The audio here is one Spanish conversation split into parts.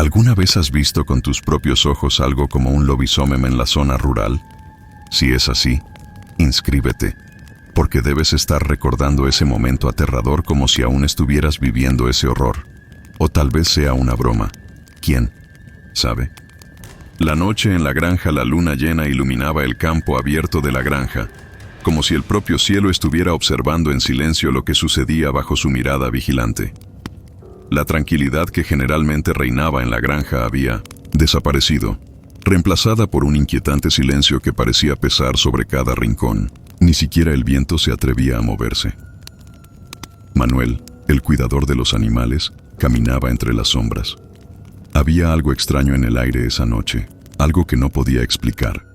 ¿Alguna vez has visto con tus propios ojos algo como un lobisomem en la zona rural? Si es así, inscríbete, porque debes estar recordando ese momento aterrador como si aún estuvieras viviendo ese horror. O tal vez sea una broma. ¿Quién sabe? La noche en la granja, la luna llena iluminaba el campo abierto de la granja, como si el propio cielo estuviera observando en silencio lo que sucedía bajo su mirada vigilante. La tranquilidad que generalmente reinaba en la granja había desaparecido, reemplazada por un inquietante silencio que parecía pesar sobre cada rincón. Ni siquiera el viento se atrevía a moverse. Manuel, el cuidador de los animales, caminaba entre las sombras. Había algo extraño en el aire esa noche, algo que no podía explicar.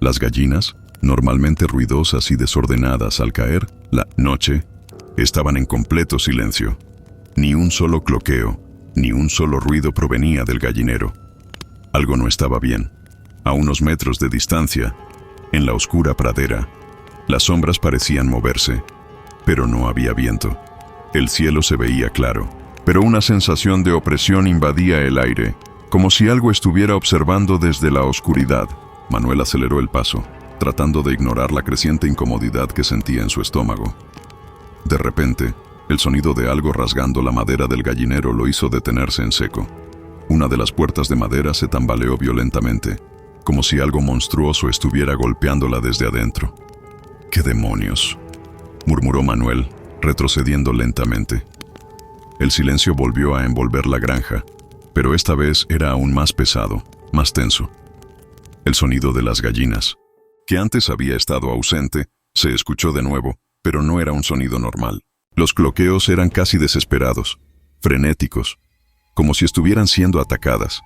Las gallinas, normalmente ruidosas y desordenadas al caer la noche, estaban en completo silencio. Ni un solo cloqueo, ni un solo ruido provenía del gallinero. Algo no estaba bien. A unos metros de distancia, en la oscura pradera, las sombras parecían moverse, pero no había viento. El cielo se veía claro, pero una sensación de opresión invadía el aire, como si algo estuviera observando desde la oscuridad. Manuel aceleró el paso, tratando de ignorar la creciente incomodidad que sentía en su estómago. De repente, el sonido de algo rasgando la madera del gallinero lo hizo detenerse en seco. Una de las puertas de madera se tambaleó violentamente, como si algo monstruoso estuviera golpeándola desde adentro. ¡Qué demonios!, murmuró Manuel, retrocediendo lentamente. El silencio volvió a envolver la granja, pero esta vez era aún más pesado, más tenso. El sonido de las gallinas, que antes había estado ausente, se escuchó de nuevo, pero no era un sonido normal. Los cloqueos eran casi desesperados, frenéticos, como si estuvieran siendo atacadas.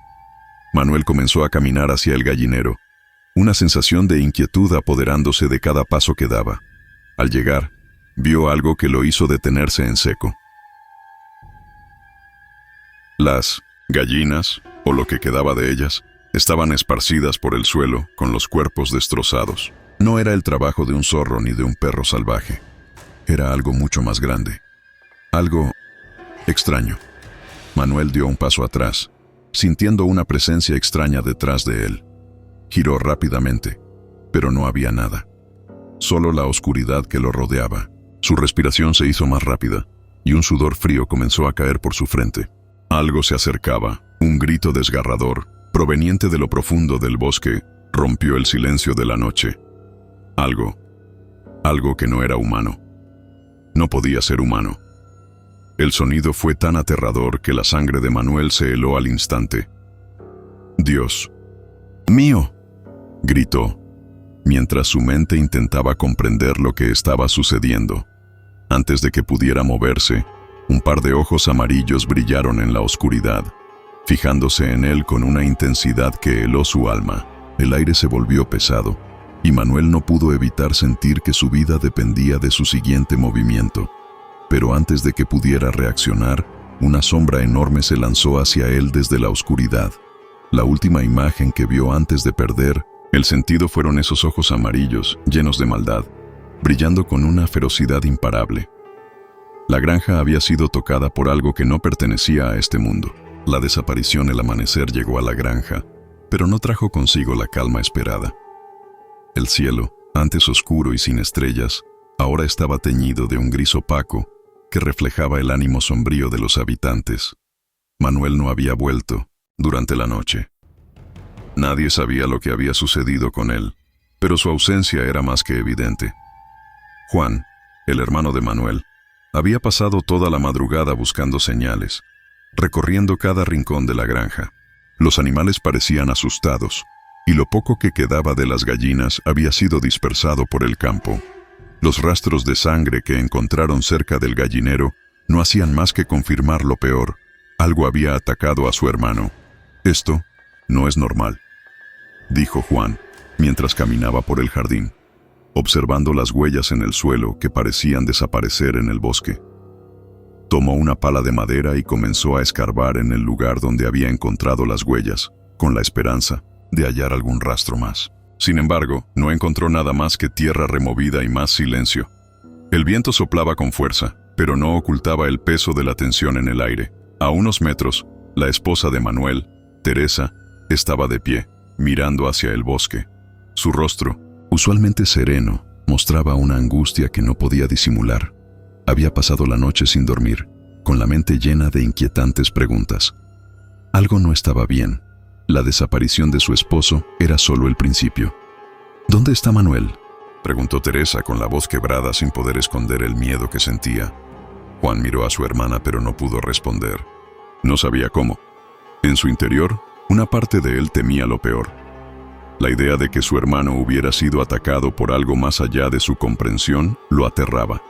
Manuel comenzó a caminar hacia el gallinero, una sensación de inquietud apoderándose de cada paso que daba. Al llegar, vio algo que lo hizo detenerse en seco. Las gallinas, o lo que quedaba de ellas, estaban esparcidas por el suelo con los cuerpos destrozados. No era el trabajo de un zorro ni de un perro salvaje. Era algo mucho más grande. Algo extraño. Manuel dio un paso atrás, sintiendo una presencia extraña detrás de él. Giró rápidamente, pero no había nada. Solo la oscuridad que lo rodeaba. Su respiración se hizo más rápida, y un sudor frío comenzó a caer por su frente. Algo se acercaba. Un grito desgarrador, proveniente de lo profundo del bosque, rompió el silencio de la noche. Algo que no era humano. No podía ser humano. El sonido fue tan aterrador que la sangre de Manuel se heló al instante. «¡Dios mío!», gritó, mientras su mente intentaba comprender lo que estaba sucediendo. Antes de que pudiera moverse, un par de ojos amarillos brillaron en la oscuridad, fijándose en él con una intensidad que heló su alma. El aire se volvió pesado, y Manuel no pudo evitar sentir que su vida dependía de su siguiente movimiento. Pero antes de que pudiera reaccionar, una sombra enorme se lanzó hacia él desde la oscuridad. La última imagen que vio antes de perder el sentido fueron esos ojos amarillos, llenos de maldad, brillando con una ferocidad imparable. La granja había sido tocada por algo que no pertenecía a este mundo. La desaparición el amanecer llegó a la granja, pero no trajo consigo la calma esperada. El cielo, antes oscuro y sin estrellas, ahora estaba teñido de un gris opaco que reflejaba el ánimo sombrío de los habitantes. Manuel no había vuelto durante la noche. Nadie sabía lo que había sucedido con él, pero su ausencia era más que evidente. Juan, el hermano de Manuel, había pasado toda la madrugada buscando señales, recorriendo cada rincón de la granja. Los animales parecían asustados, y lo poco que quedaba de las gallinas había sido dispersado por el campo. Los rastros de sangre que encontraron cerca del gallinero no hacían más que confirmar lo peor. Algo había atacado a su hermano. «Esto no es normal», dijo Juan, mientras caminaba por el jardín, observando las huellas en el suelo que parecían desaparecer en el bosque. Tomó una pala de madera y comenzó a escarbar en el lugar donde había encontrado las huellas, con la esperanza de hallar algún rastro más. Sin embargo, no encontró nada más que tierra removida y más silencio. El viento soplaba con fuerza, pero no ocultaba el peso de la tensión en el aire. A unos metros, La esposa de Manuel, Teresa, estaba de pie, mirando hacia el bosque. Su rostro, usualmente sereno, mostraba una angustia que no podía disimular. Había pasado la noche sin dormir, con la mente llena de inquietantes preguntas. Algo no estaba bien. La desaparición de su esposo era solo el principio. ¿Dónde está Manuel?, preguntó Teresa con la voz quebrada sin poder esconder el miedo que sentía. Juan miró a su hermana pero no pudo responder. No sabía cómo. En su interior, una parte de él temía lo peor. La idea de que su hermano hubiera sido atacado por algo más allá de su comprensión lo aterraba.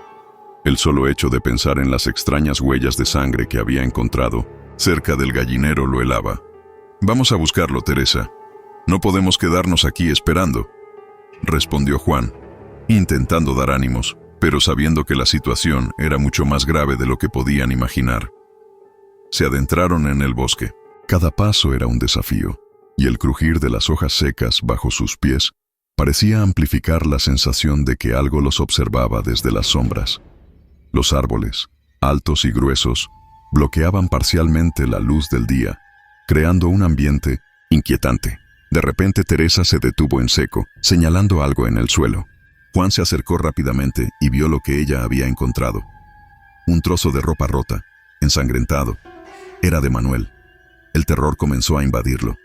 El solo hecho de pensar en las extrañas huellas de sangre que había encontrado cerca del gallinero lo helaba. «Vamos a buscarlo, Teresa. No podemos quedarnos aquí esperando», respondió Juan, intentando dar ánimos, pero sabiendo que la situación era mucho más grave de lo que podían imaginar. Se adentraron en el bosque. Cada paso era un desafío, y el crujir de las hojas secas bajo sus pies parecía amplificar la sensación de que algo los observaba desde las sombras. Los árboles, altos y gruesos, bloqueaban parcialmente la luz del día, creando un ambiente inquietante. De repente Teresa se detuvo en seco, señalando algo en el suelo. Juan se acercó rápidamente y vio lo que ella había encontrado. Un trozo de ropa rota, ensangrentado. Era de Manuel. El terror comenzó a invadirlo.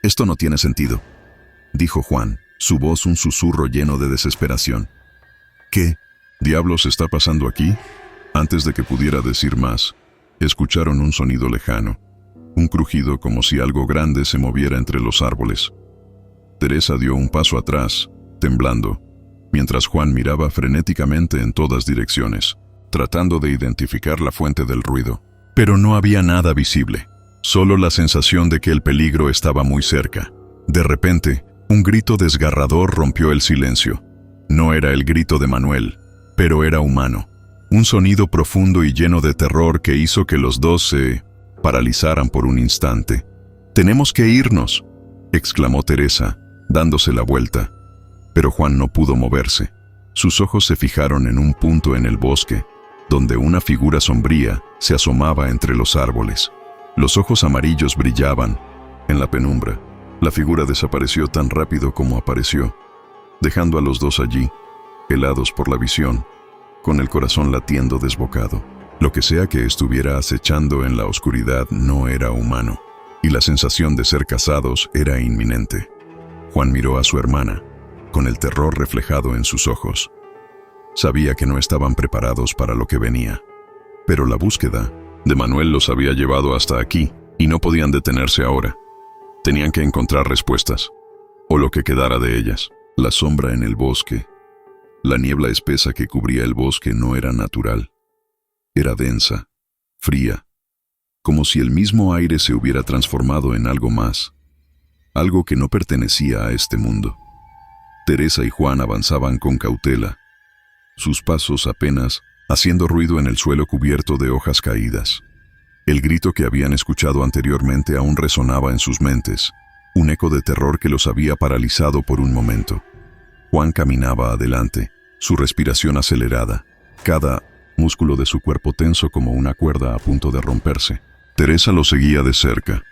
«Esto no tiene sentido», dijo Juan, su voz un susurro lleno de desesperación. «¿Qué diablos está pasando aquí?». Antes de que pudiera decir más, escucharon un sonido lejano, un crujido como si algo grande se moviera entre los árboles. Teresa dio un paso atrás, temblando, mientras Juan miraba frenéticamente en todas direcciones, tratando de identificar la fuente del ruido. Pero no había nada visible, solo la sensación de que el peligro estaba muy cerca. De repente, un grito desgarrador rompió el silencio. No era el grito de Manuel, pero era humano. Un sonido profundo y lleno de terror que hizo que los dos se paralizaran por un instante. «Tenemos que irnos», exclamó Teresa, dándose la vuelta. Pero Juan no pudo moverse. Sus ojos se fijaron en un punto en el bosque, donde una figura sombría se asomaba entre los árboles. Los ojos amarillos brillaban en la penumbra. La figura desapareció tan rápido como apareció, dejando a los dos allí, helados por la visión, con el corazón latiendo desbocado. Lo que sea que estuviera acechando en la oscuridad no era humano, y la sensación de ser casados era inminente. Juan miró a su hermana, con el terror reflejado en sus ojos. Sabía que no estaban preparados para lo que venía, pero la búsqueda de Manuel los había llevado hasta aquí, y no podían detenerse ahora. Tenían que encontrar respuestas, o lo que quedara de ellas. La sombra en el bosque, la niebla espesa que cubría el bosque no era natural. Era densa, fría, como si el mismo aire se hubiera transformado en algo más, algo que no pertenecía a este mundo. Teresa y Juan avanzaban con cautela, sus pasos apenas haciendo ruido en el suelo cubierto de hojas caídas. El grito que habían escuchado anteriormente aún resonaba en sus mentes, un eco de terror que los había paralizado por un momento. Juan caminaba adelante, su respiración acelerada, cada músculo de su cuerpo tenso como una cuerda a punto de romperse. Teresa lo seguía de cerca,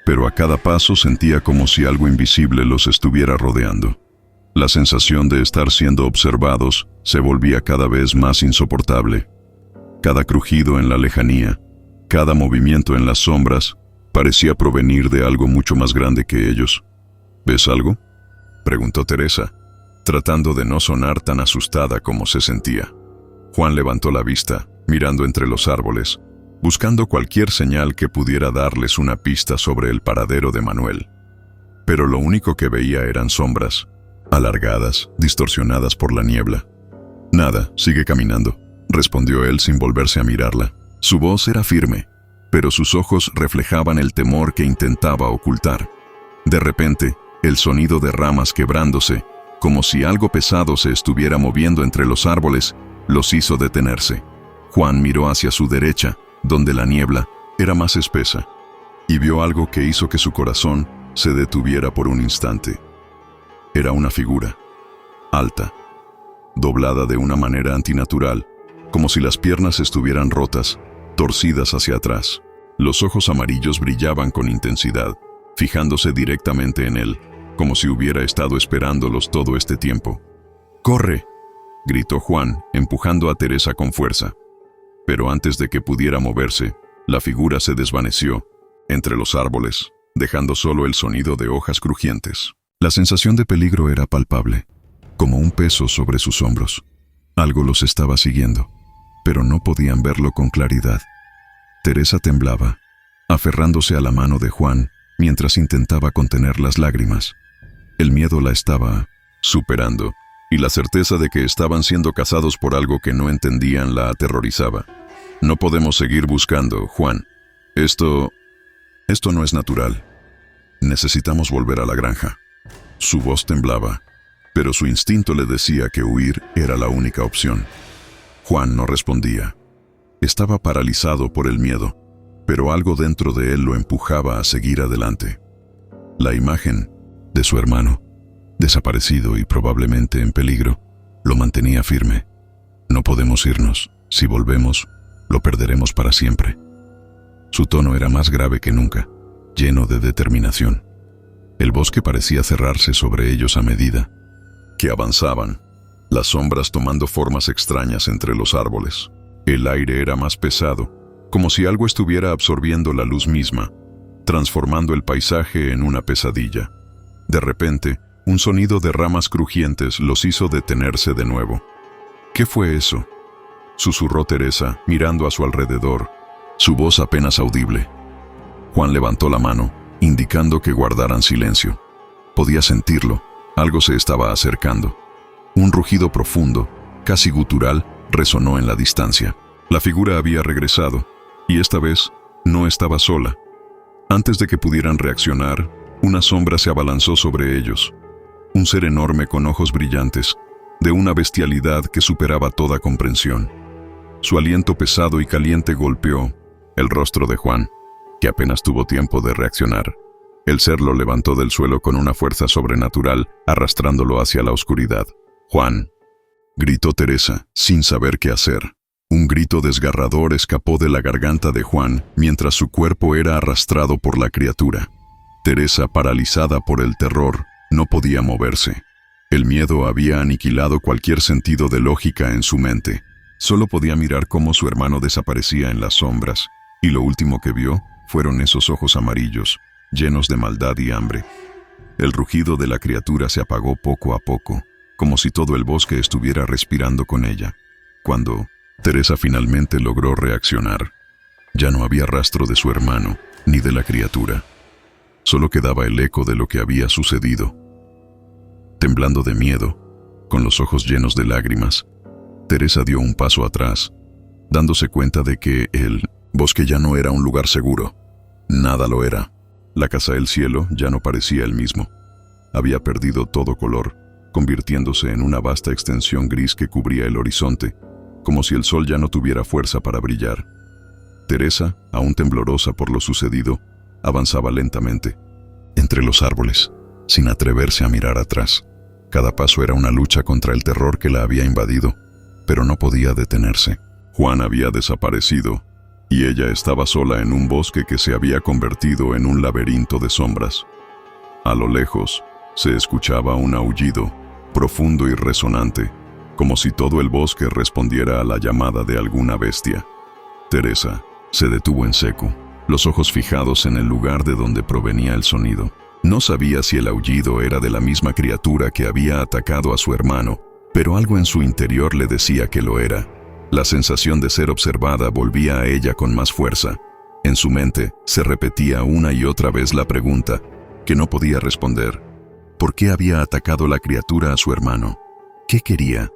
pero a cada paso sentía como si algo invisible los estuviera rodeando. La sensación de estar siendo observados se volvía cada vez más insoportable. Cada crujido en la lejanía, cada movimiento en las sombras, parecía provenir de algo mucho más grande que ellos. «¿Ves algo?», preguntó Teresa, tratando de no sonar tan asustada como se sentía. Juan levantó la vista, mirando entre los árboles, buscando cualquier señal que pudiera darles una pista sobre el paradero de Manuel. Pero lo único que veía eran sombras, alargadas, distorsionadas por la niebla. «Nada, sigue caminando», respondió él sin volverse a mirarla. Su voz era firme, pero sus ojos reflejaban el temor que intentaba ocultar. De repente, el sonido de ramas quebrándose, como si algo pesado se estuviera moviendo entre los árboles, los hizo detenerse. Juan miró hacia su derecha, donde la niebla era más espesa, y vio algo que hizo que su corazón se detuviera por un instante. Era una figura, alta, doblada de una manera antinatural, como si las piernas estuvieran rotas, torcidas hacia atrás. Los ojos amarillos brillaban con intensidad, fijándose directamente en él, como si hubiera estado esperándolos todo este tiempo. ¡Corre!, gritó Juan, empujando a Teresa con fuerza. Pero antes de que pudiera moverse, la figura se desvaneció entre los árboles, dejando solo el sonido de hojas crujientes. La sensación de peligro era palpable, como un peso sobre sus hombros. Algo los estaba siguiendo, pero no podían verlo con claridad. Teresa temblaba, aferrándose a la mano de Juan mientras intentaba contener las lágrimas. El miedo la estaba superando, y la certeza de que estaban siendo cazados por algo que no entendían la aterrorizaba. No podemos seguir buscando, Juan. Esto no es natural. Necesitamos volver a la granja. Su voz temblaba, pero su instinto le decía que huir era la única opción. Juan no respondía. Estaba paralizado por el miedo, pero algo dentro de él lo empujaba a seguir adelante. La imagen de su hermano, desaparecido y probablemente en peligro, lo mantenía firme. No podemos irnos. Si volvemos, lo perderemos para siempre. Su tono era más grave que nunca, lleno de determinación. El bosque parecía cerrarse sobre ellos a medida que avanzaban, las sombras tomando formas extrañas entre los árboles. El aire era más pesado, como si algo estuviera absorbiendo la luz misma, transformando el paisaje en una pesadilla. De repente, un sonido de ramas crujientes los hizo detenerse de nuevo. ¿Qué fue eso?, susurró Teresa, mirando a su alrededor, su voz apenas audible. Juan levantó la mano, indicando que guardaran silencio. Podía sentirlo, algo se estaba acercando. Un rugido profundo, casi gutural, resonó en la distancia. La figura había regresado, y esta vez no estaba sola. Antes de que pudieran reaccionar, una sombra se abalanzó sobre ellos. Un ser enorme con ojos brillantes, de una bestialidad que superaba toda comprensión. Su aliento pesado y caliente golpeó el rostro de Juan, que apenas tuvo tiempo de reaccionar. El ser lo levantó del suelo con una fuerza sobrenatural, arrastrándolo hacia la oscuridad. «Juan», gritó Teresa, sin saber qué hacer. Un grito desgarrador escapó de la garganta de Juan mientras su cuerpo era arrastrado por la criatura. Teresa, paralizada por el terror, no podía moverse. El miedo había aniquilado cualquier sentido de lógica en su mente. Solo podía mirar cómo su hermano desaparecía en las sombras, y lo último que vio fueron esos ojos amarillos, llenos de maldad y hambre. El rugido de la criatura se apagó poco a poco, como si todo el bosque estuviera respirando con ella. Cuando Teresa finalmente logró reaccionar, ya no había rastro de su hermano, ni de la criatura. Solo quedaba el eco de lo que había sucedido. Temblando de miedo, con los ojos llenos de lágrimas, Teresa dio un paso atrás, dándose cuenta de que el bosque ya no era un lugar seguro. Nada lo era. La casa del cielo ya no parecía el mismo. Había perdido todo color, convirtiéndose en una vasta extensión gris que cubría el horizonte, como si el sol ya no tuviera fuerza para brillar. Teresa, aún temblorosa por lo sucedido, avanzaba lentamente, entre los árboles, sin atreverse a mirar atrás. Cada paso era una lucha contra el terror que la había invadido, pero no podía detenerse. Juan había desaparecido, y ella estaba sola en un bosque que se había convertido en un laberinto de sombras. A lo lejos, se escuchaba un aullido, profundo y resonante, como si todo el bosque respondiera a la llamada de alguna bestia. Teresa se detuvo en seco, los ojos fijados en el lugar de donde provenía el sonido. No sabía si el aullido era de la misma criatura que había atacado a su hermano, pero algo en su interior le decía que lo era. La sensación de ser observada volvía a ella con más fuerza. En su mente se repetía una y otra vez la pregunta, que no podía responder. ¿Por qué había atacado la criatura a su hermano? ¿Qué quería?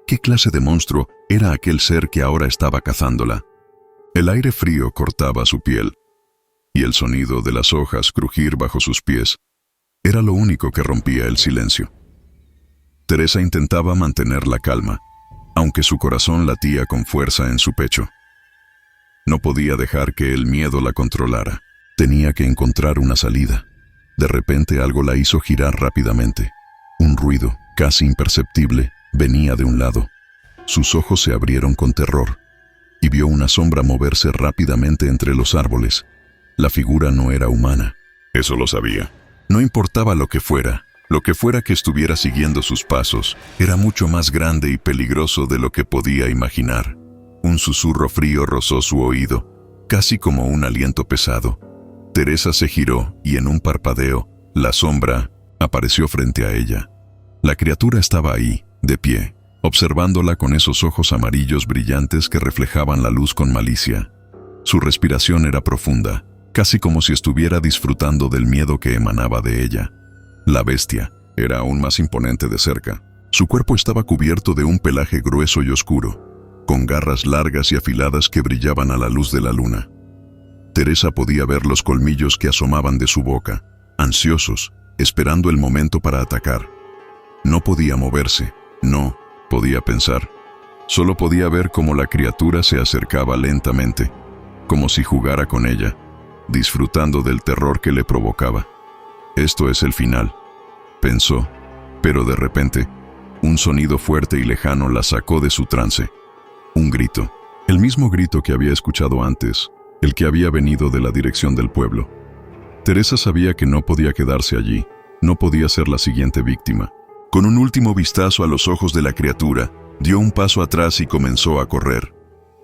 ¿Qué clase de monstruo era aquel ser que ahora estaba cazándola? El aire frío cortaba su piel, y el sonido de las hojas crujir bajo sus pies era lo único que rompía el silencio. Teresa intentaba mantener la calma, aunque su corazón latía con fuerza en su pecho. No podía dejar que el miedo la controlara. Tenía que encontrar una salida. De repente algo la hizo girar rápidamente. Un ruido, casi imperceptible, venía de un lado. Sus ojos se abrieron con terror, y vio una sombra moverse rápidamente entre los árboles. La figura no era humana. Eso lo sabía. No importaba lo que fuera que estuviera siguiendo sus pasos, era mucho más grande y peligroso de lo que podía imaginar. Un susurro frío rozó su oído, casi como un aliento pesado. Teresa se giró y en un parpadeo, la sombra apareció frente a ella. La criatura estaba ahí, de pie, observándola con esos ojos amarillos brillantes que reflejaban la luz con malicia. Su respiración era profunda, casi como si estuviera disfrutando del miedo que emanaba de ella. La bestia era aún más imponente de cerca. Su cuerpo estaba cubierto de un pelaje grueso y oscuro, con garras largas y afiladas que brillaban a la luz de la luna. Teresa podía ver los colmillos que asomaban de su boca, ansiosos, esperando el momento para atacar. No podía moverse, no podía pensar. Solo podía ver cómo la criatura se acercaba lentamente, como si jugara con ella, disfrutando del terror que le provocaba. Esto es el final, pensó, pero de repente, un sonido fuerte y lejano la sacó de su trance. Un grito, el mismo grito que había escuchado antes, el que había venido de la dirección del pueblo. Teresa sabía que no podía quedarse allí, no podía ser la siguiente víctima. Con un último vistazo a los ojos de la criatura, dio un paso atrás y comenzó a correr.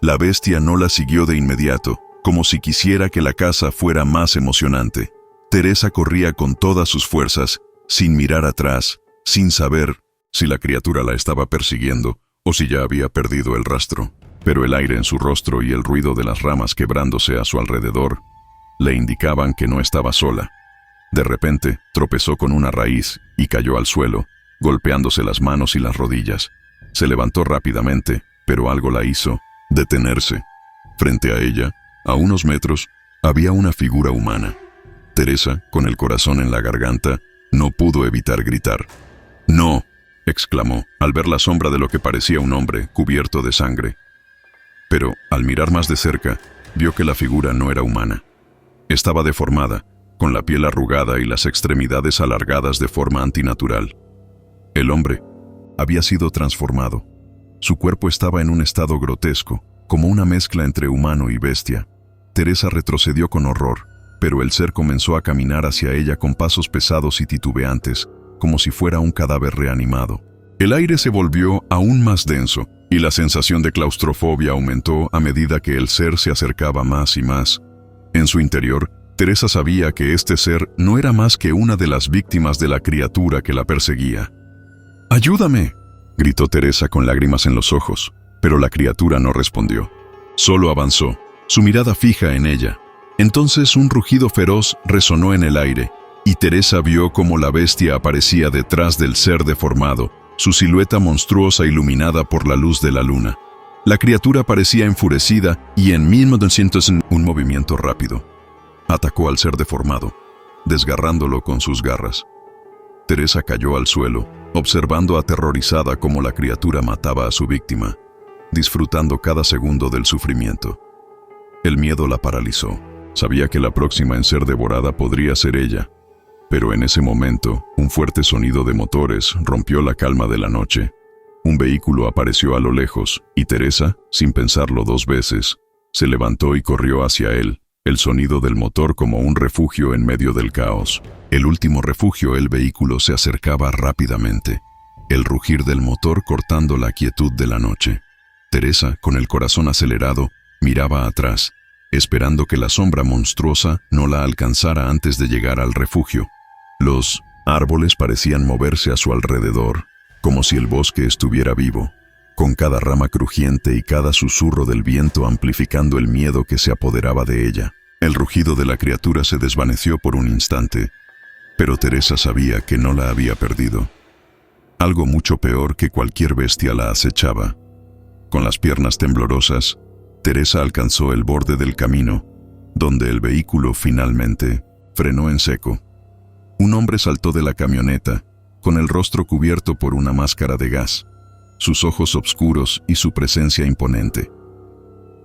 La bestia no la siguió de inmediato, como si quisiera que la caza fuera más emocionante. Teresa corría con todas sus fuerzas, sin mirar atrás, sin saber si la criatura la estaba persiguiendo o si ya había perdido el rastro. Pero el aire en su rostro y el ruido de las ramas quebrándose a su alrededor le indicaban que no estaba sola. De repente, tropezó con una raíz y cayó al suelo, golpeándose las manos y las rodillas. Se levantó rápidamente, pero algo la hizo detenerse. Frente a ella, a unos metros, había una figura humana. Teresa, con el corazón en la garganta, no pudo evitar gritar. «¡No!», exclamó, al ver la sombra de lo que parecía un hombre cubierto de sangre. Pero, al mirar más de cerca, vio que la figura no era humana. Estaba deformada, con la piel arrugada y las extremidades alargadas de forma antinatural. El hombre había sido transformado. Su cuerpo estaba en un estado grotesco, como una mezcla entre humano y bestia. Teresa retrocedió con horror, pero el ser comenzó a caminar hacia ella con pasos pesados y titubeantes, como si fuera un cadáver reanimado. El aire se volvió aún más denso, y la sensación de claustrofobia aumentó a medida que el ser se acercaba más y más. En su interior, Teresa sabía que este ser no era más que una de las víctimas de la criatura que la perseguía. «¡Ayúdame!», gritó Teresa con lágrimas en los ojos, pero la criatura no respondió. Solo avanzó, su mirada fija en ella. Entonces un rugido feroz resonó en el aire, y Teresa vio cómo la bestia aparecía detrás del ser deformado, su silueta monstruosa iluminada por la luz de la luna. La criatura parecía enfurecida y en 1900 un movimiento rápido. Atacó al ser deformado, desgarrándolo con sus garras. Teresa cayó al suelo, observando aterrorizada cómo la criatura mataba a su víctima, disfrutando cada segundo del sufrimiento. El miedo la paralizó. Sabía que la próxima en ser devorada podría ser ella. Pero en ese momento, un fuerte sonido de motores rompió la calma de la noche. Un vehículo apareció a lo lejos, y Teresa, sin pensarlo dos veces, se levantó y corrió hacia él, el sonido del motor como un refugio en medio del caos. El último refugio, el vehículo se acercaba rápidamente, el rugir del motor cortando la quietud de la noche. Teresa, con el corazón acelerado, miraba atrás, esperando que la sombra monstruosa no la alcanzara antes de llegar al refugio. Los árboles parecían moverse a su alrededor, como si el bosque estuviera vivo, con cada rama crujiente y cada susurro del viento amplificando el miedo que se apoderaba de ella. El rugido de la criatura se desvaneció por un instante, pero Teresa sabía que no la había perdido. Algo mucho peor que cualquier bestia la acechaba. Con las piernas temblorosas, Teresa alcanzó el borde del camino, donde el vehículo finalmente frenó en seco. Un hombre saltó de la camioneta, con el rostro cubierto por una máscara de gas, sus ojos oscuros y su presencia imponente.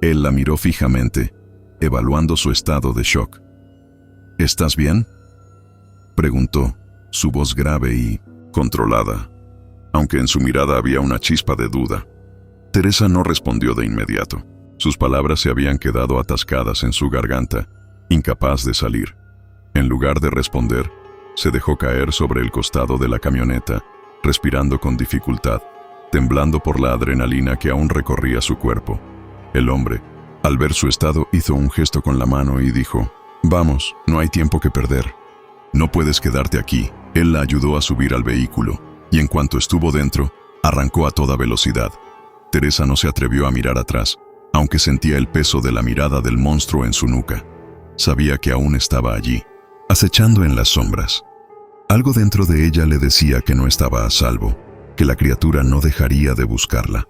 Él la miró fijamente, evaluando su estado de shock. «¿Estás bien?», preguntó, su voz grave y controlada, aunque en su mirada había una chispa de duda. Teresa no respondió de inmediato. Sus palabras se habían quedado atascadas en su garganta, incapaz de salir. En lugar de responder, se dejó caer sobre el costado de la camioneta, respirando con dificultad, temblando por la adrenalina que aún recorría su cuerpo. El hombre, al ver su estado, hizo un gesto con la mano y dijo: «Vamos, no hay tiempo que perder. No puedes quedarte aquí». Él la ayudó a subir al vehículo, y en cuanto estuvo dentro, arrancó a toda velocidad. Teresa no se atrevió a mirar atrás, aunque sentía el peso de la mirada del monstruo en su nuca. Sabía que aún estaba allí, acechando en las sombras. Algo dentro de ella le decía que no estaba a salvo, que la criatura no dejaría de buscarla.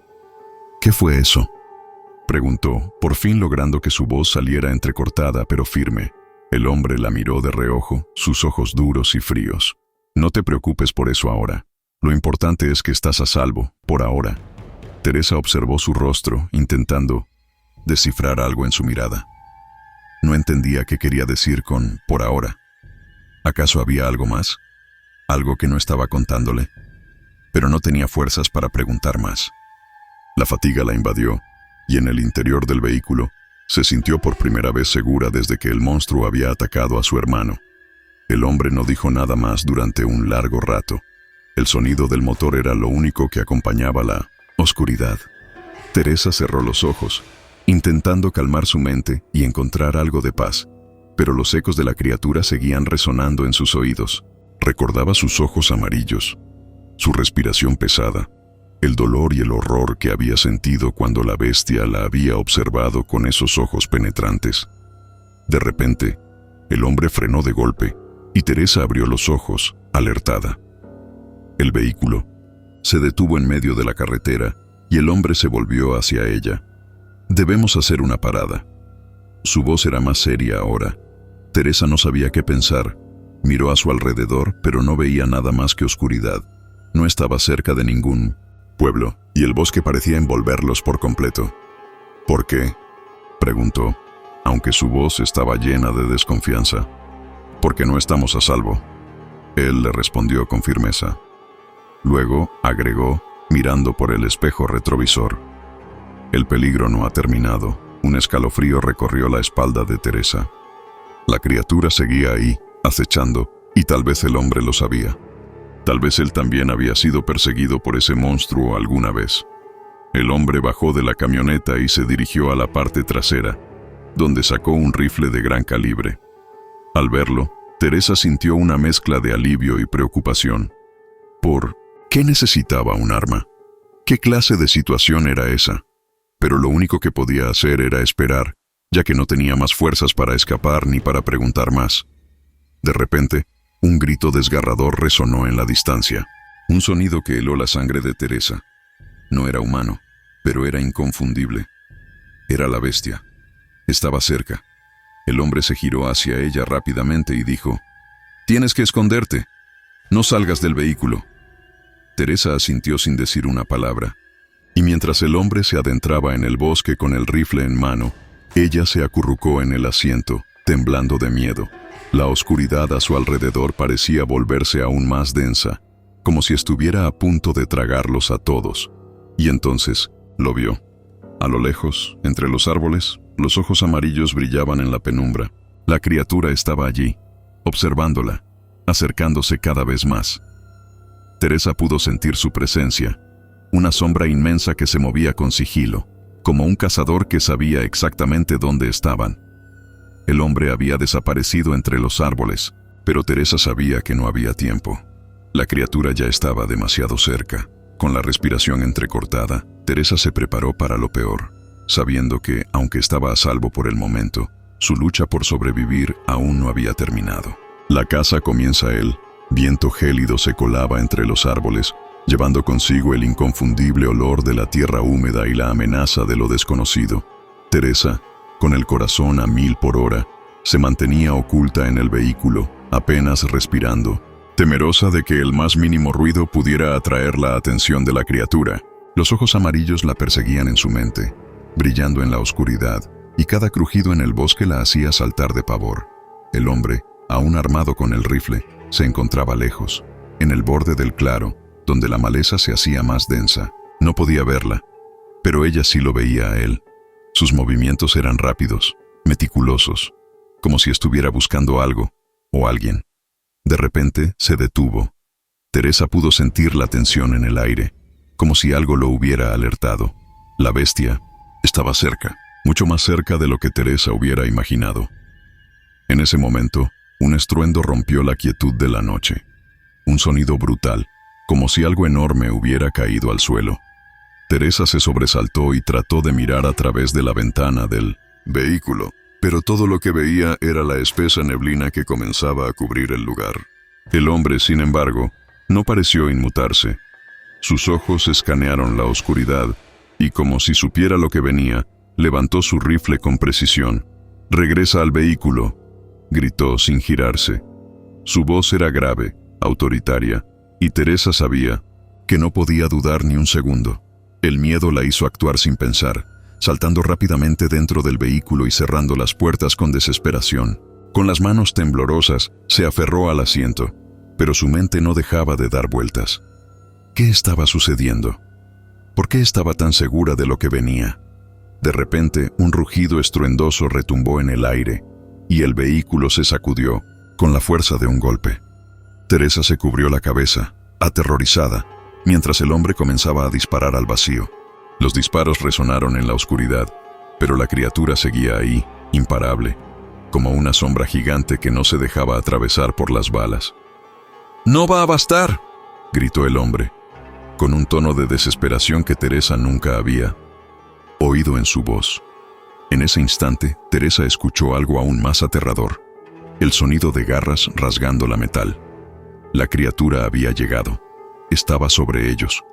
«¿Qué fue eso?», preguntó, por fin logrando que su voz saliera entrecortada pero firme. El hombre la miró de reojo, sus ojos duros y fríos. «No te preocupes por eso ahora. Lo importante es que estás a salvo, por ahora». Teresa observó su rostro, intentando descifrar algo en su mirada. No entendía qué quería decir con «por ahora». ¿Acaso había algo más? ¿Algo que no estaba contándole? Pero no tenía fuerzas para preguntar más. La fatiga la invadió, y en el interior del vehículo se sintió por primera vez segura desde que el monstruo había atacado a su hermano. El hombre no dijo nada más durante un largo rato. El sonido del motor era lo único que acompañaba la oscuridad. Teresa cerró los ojos, intentando calmar su mente y encontrar algo de paz, pero los ecos de la criatura seguían resonando en sus oídos. Recordaba sus ojos amarillos, su respiración pesada, el dolor y el horror que había sentido cuando la bestia la había observado con esos ojos penetrantes. De repente, el hombre frenó de golpe, y Teresa abrió los ojos, alertada. El vehículo se detuvo en medio de la carretera y el hombre se volvió hacia ella. «Debemos hacer una parada». Su voz era más seria ahora. Teresa no sabía qué pensar. Miró a su alrededor, pero no veía nada más que oscuridad. No estaba cerca de ningún pueblo, y el bosque parecía envolverlos por completo. «¿Por qué?», preguntó, aunque su voz estaba llena de desconfianza. «Porque no estamos a salvo». Él le respondió con firmeza. Luego agregó, mirando por el espejo retrovisor: «El peligro no ha terminado». Un escalofrío recorrió la espalda de Teresa. La criatura seguía ahí, acechando, y tal vez el hombre lo sabía. Tal vez él también había sido perseguido por ese monstruo alguna vez. El hombre bajó de la camioneta y se dirigió a la parte trasera, donde sacó un rifle de gran calibre. Al verlo, Teresa sintió una mezcla de alivio y preocupación. ¿Por qué necesitaba un arma? ¿Qué clase de situación era esa? Pero lo único que podía hacer era esperar, ya que no tenía más fuerzas para escapar ni para preguntar más. De repente, un grito desgarrador resonó en la distancia, un sonido que heló la sangre de Teresa. No era humano, pero era inconfundible. Era la bestia. Estaba cerca. El hombre se giró hacia ella rápidamente y dijo: «Tienes que esconderte. No salgas del vehículo». Teresa asintió sin decir una palabra, y mientras el hombre se adentraba en el bosque con el rifle en mano, ella se acurrucó en el asiento, temblando de miedo. La oscuridad a su alrededor parecía volverse aún más densa, como si estuviera a punto de tragarlos a todos. Y entonces lo vio. A lo lejos, entre los árboles, los ojos amarillos brillaban en la penumbra. La criatura estaba allí, observándola, acercándose cada vez más. Teresa pudo sentir su presencia, una sombra inmensa que se movía con sigilo, como un cazador que sabía exactamente dónde estaban. El hombre había desaparecido entre los árboles, pero Teresa sabía que no había tiempo. La criatura ya estaba demasiado cerca. Con la respiración entrecortada, Teresa se preparó para lo peor, sabiendo que, aunque estaba a salvo por el momento, su lucha por sobrevivir aún no había terminado. La casa comienza él. Viento gélido se colaba entre los árboles, llevando consigo el inconfundible olor de la tierra húmeda y la amenaza de lo desconocido. Teresa, con el corazón a 1000 por hora, se mantenía oculta en el vehículo, apenas respirando, temerosa de que el más mínimo ruido pudiera atraer la atención de la criatura. Los ojos amarillos la perseguían en su mente, brillando en la oscuridad, y cada crujido en el bosque la hacía saltar de pavor. El hombre, aún armado con el rifle, se encontraba lejos, en el borde del claro, donde la maleza se hacía más densa. No podía verla, pero ella sí lo veía a él. Sus movimientos eran rápidos, meticulosos, como si estuviera buscando algo o alguien. De repente se detuvo. Teresa pudo sentir la tensión en el aire, como si algo lo hubiera alertado. La bestia estaba cerca, mucho más cerca de lo que Teresa hubiera imaginado. En ese momento, un estruendo rompió la quietud de la noche. Un sonido brutal, como si algo enorme hubiera caído al suelo. Teresa se sobresaltó y trató de mirar a través de la ventana del vehículo, pero todo lo que veía era la espesa neblina que comenzaba a cubrir el lugar. El hombre, sin embargo, no pareció inmutarse. Sus ojos escanearon la oscuridad y, como si supiera lo que venía, levantó su rifle con precisión. «Regresa al vehículo», gritó sin girarse. Su voz era grave, autoritaria, y Teresa sabía que no podía dudar ni un segundo. El miedo la hizo actuar sin pensar, saltando rápidamente dentro del vehículo y cerrando las puertas con desesperación. Con las manos temblorosas, se aferró al asiento, pero su mente no dejaba de dar vueltas. ¿Qué estaba sucediendo? ¿Por qué estaba tan segura de lo que venía? De repente, un rugido estruendoso retumbó en el aire, y el vehículo se sacudió con la fuerza de un golpe. Teresa se cubrió la cabeza, aterrorizada, mientras el hombre comenzaba a disparar al vacío. Los disparos resonaron en la oscuridad, pero la criatura seguía ahí, imparable, como una sombra gigante que no se dejaba atravesar por las balas. «¡No va a bastar!», gritó el hombre, con un tono de desesperación que Teresa nunca había oído en su voz. En ese instante, Teresa escuchó algo aún más aterrador: el sonido de garras rasgando la metal. La criatura había llegado. Estaba sobre ellos.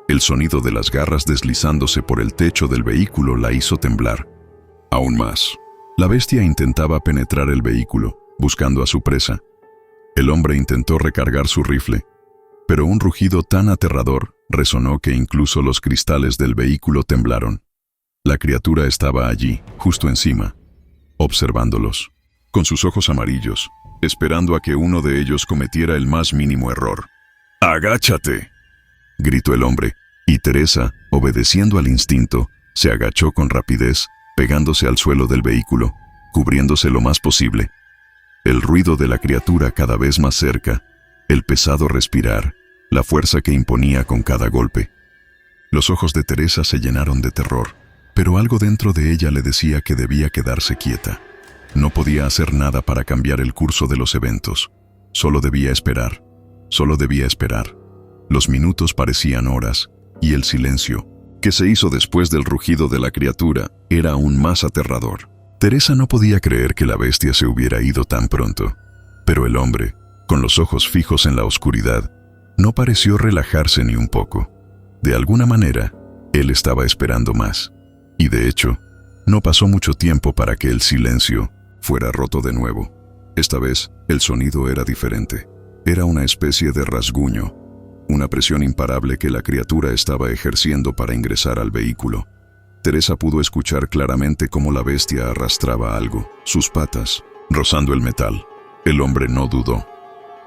El sonido de las garras deslizándose por el techo del vehículo la hizo temblar. Aún más. La bestia intentaba penetrar el vehículo, buscando a su presa. El hombre intentó recargar su rifle, pero un rugido tan aterrador resonó que incluso los cristales del vehículo temblaron. La criatura estaba allí, justo encima, observándolos, con sus ojos amarillos, esperando a que uno de ellos cometiera el más mínimo error. «¡Agáchate!», gritó el hombre, y Teresa, obedeciendo al instinto, se agachó con rapidez, pegándose al suelo del vehículo, cubriéndose lo más posible. El ruido de la criatura cada vez más cerca, el pesado respirar, la fuerza que imponía con cada golpe. Los ojos de Teresa se llenaron de terror, pero algo dentro de ella le decía que debía quedarse quieta. No podía hacer nada para cambiar el curso de los eventos. Solo debía esperar. Solo debía esperar. Los minutos parecían horas, y el silencio, que se hizo después del rugido de la criatura, era aún más aterrador. Teresa no podía creer que la bestia se hubiera ido tan pronto, pero el hombre, con los ojos fijos en la oscuridad, no pareció relajarse ni un poco. De alguna manera, él estaba esperando más, y de hecho, no pasó mucho tiempo para que el silencio fuera roto de nuevo. Esta vez, el sonido era diferente. Era una especie de rasguño, una presión imparable que la criatura estaba ejerciendo para ingresar al vehículo. Teresa pudo escuchar claramente cómo la bestia arrastraba algo, sus patas, rozando el metal. El hombre no dudó.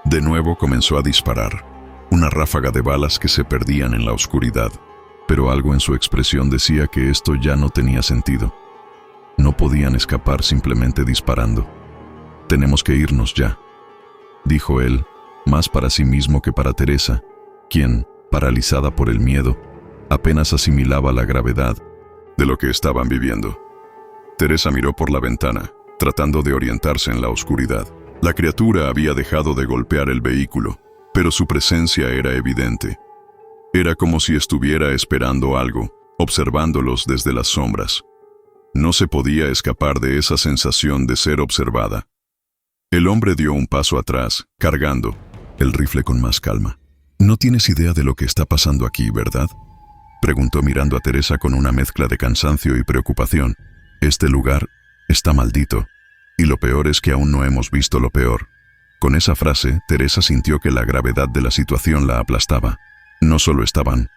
De nuevo comenzó a disparar, una ráfaga de balas que se perdían en la oscuridad, pero algo en su expresión decía que esto ya no tenía sentido. No podían escapar simplemente disparando. «Tenemos que irnos ya», dijo él, más para sí mismo que para Teresa, quien, paralizada por el miedo, apenas asimilaba la gravedad de lo que estaban viviendo. Teresa miró por la ventana, tratando de orientarse en la oscuridad. La criatura había dejado de golpear el vehículo, pero su presencia era evidente. Era como si estuviera esperando algo, observándolos desde las sombras. No se podía escapar de esa sensación de ser observada. El hombre dio un paso atrás, cargando el rifle con más calma. «No tienes idea de lo que está pasando aquí, ¿verdad?», preguntó mirando a Teresa con una mezcla de cansancio y preocupación. «Este lugar está maldito, y lo peor es que aún no hemos visto lo peor». Con esa frase, Teresa sintió que la gravedad de la situación la aplastaba. No solo estaban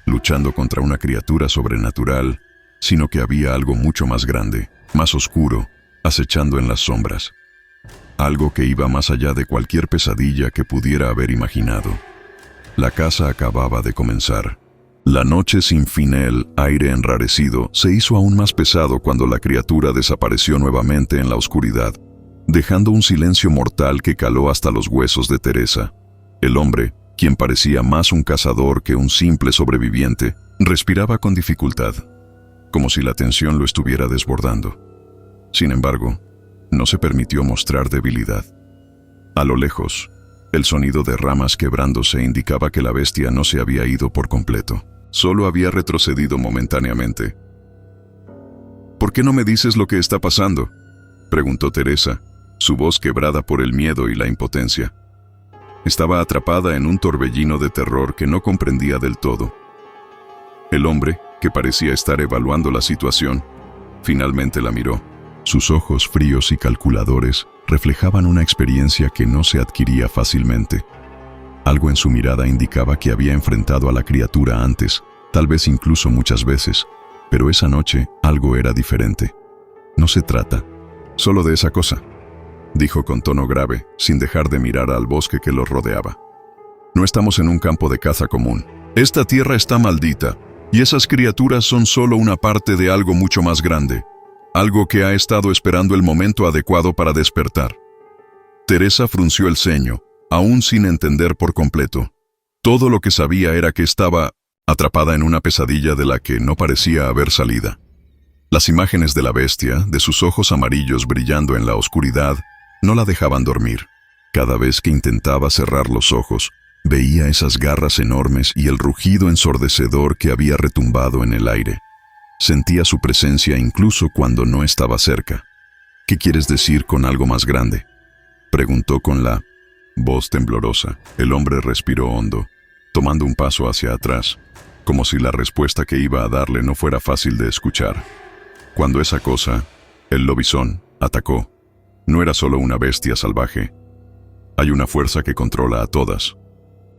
luchando contra una criatura sobrenatural, sino que había algo mucho más grande, más oscuro, acechando en las sombras. Algo que iba más allá de cualquier pesadilla que pudiera haber imaginado. La casa acababa de comenzar. La noche sin fin, el aire enrarecido, se hizo aún más pesado cuando la criatura desapareció nuevamente en la oscuridad, dejando un silencio mortal que caló hasta los huesos de Teresa. El hombre, quien parecía más un cazador que un simple sobreviviente, respiraba con dificultad, como si la tensión lo estuviera desbordando. Sin embargo, no se permitió mostrar debilidad. A lo lejos, el sonido de ramas quebrándose indicaba que la bestia no se había ido por completo. Solo había retrocedido momentáneamente. «¿Por qué no me dices lo que está pasando?», preguntó Teresa, su voz quebrada por el miedo y la impotencia. Estaba atrapada en un torbellino de terror que no comprendía del todo. El hombre, que parecía estar evaluando la situación, finalmente la miró. Sus ojos fríos y calculadores reflejaban una experiencia que no se adquiría fácilmente. Algo en su mirada indicaba que había enfrentado a la criatura antes, tal vez incluso muchas veces, pero esa noche algo era diferente. «No se trata solo de esa cosa», dijo con tono grave, sin dejar de mirar al bosque que los rodeaba. «No estamos en un campo de caza común. Esta tierra está maldita, y esas criaturas son solo una parte de algo mucho más grande, algo que ha estado esperando el momento adecuado para despertar». Teresa frunció el ceño, aún sin entender por completo. Todo lo que sabía era que estaba atrapada en una pesadilla de la que no parecía haber salida. Las imágenes de la bestia, de sus ojos amarillos brillando en la oscuridad, no la dejaban dormir. Cada vez que intentaba cerrar los ojos, veía esas garras enormes y el rugido ensordecedor que había retumbado en el aire. Sentía su presencia incluso cuando no estaba cerca. «¿Qué quieres decir con algo más grande?», preguntó con la voz temblorosa. El hombre respiró hondo, tomando un paso hacia atrás, como si la respuesta que iba a darle no fuera fácil de escuchar. Cuando esa cosa, el lobizón, atacó, no era solo una bestia salvaje. Hay una fuerza que controla a todas.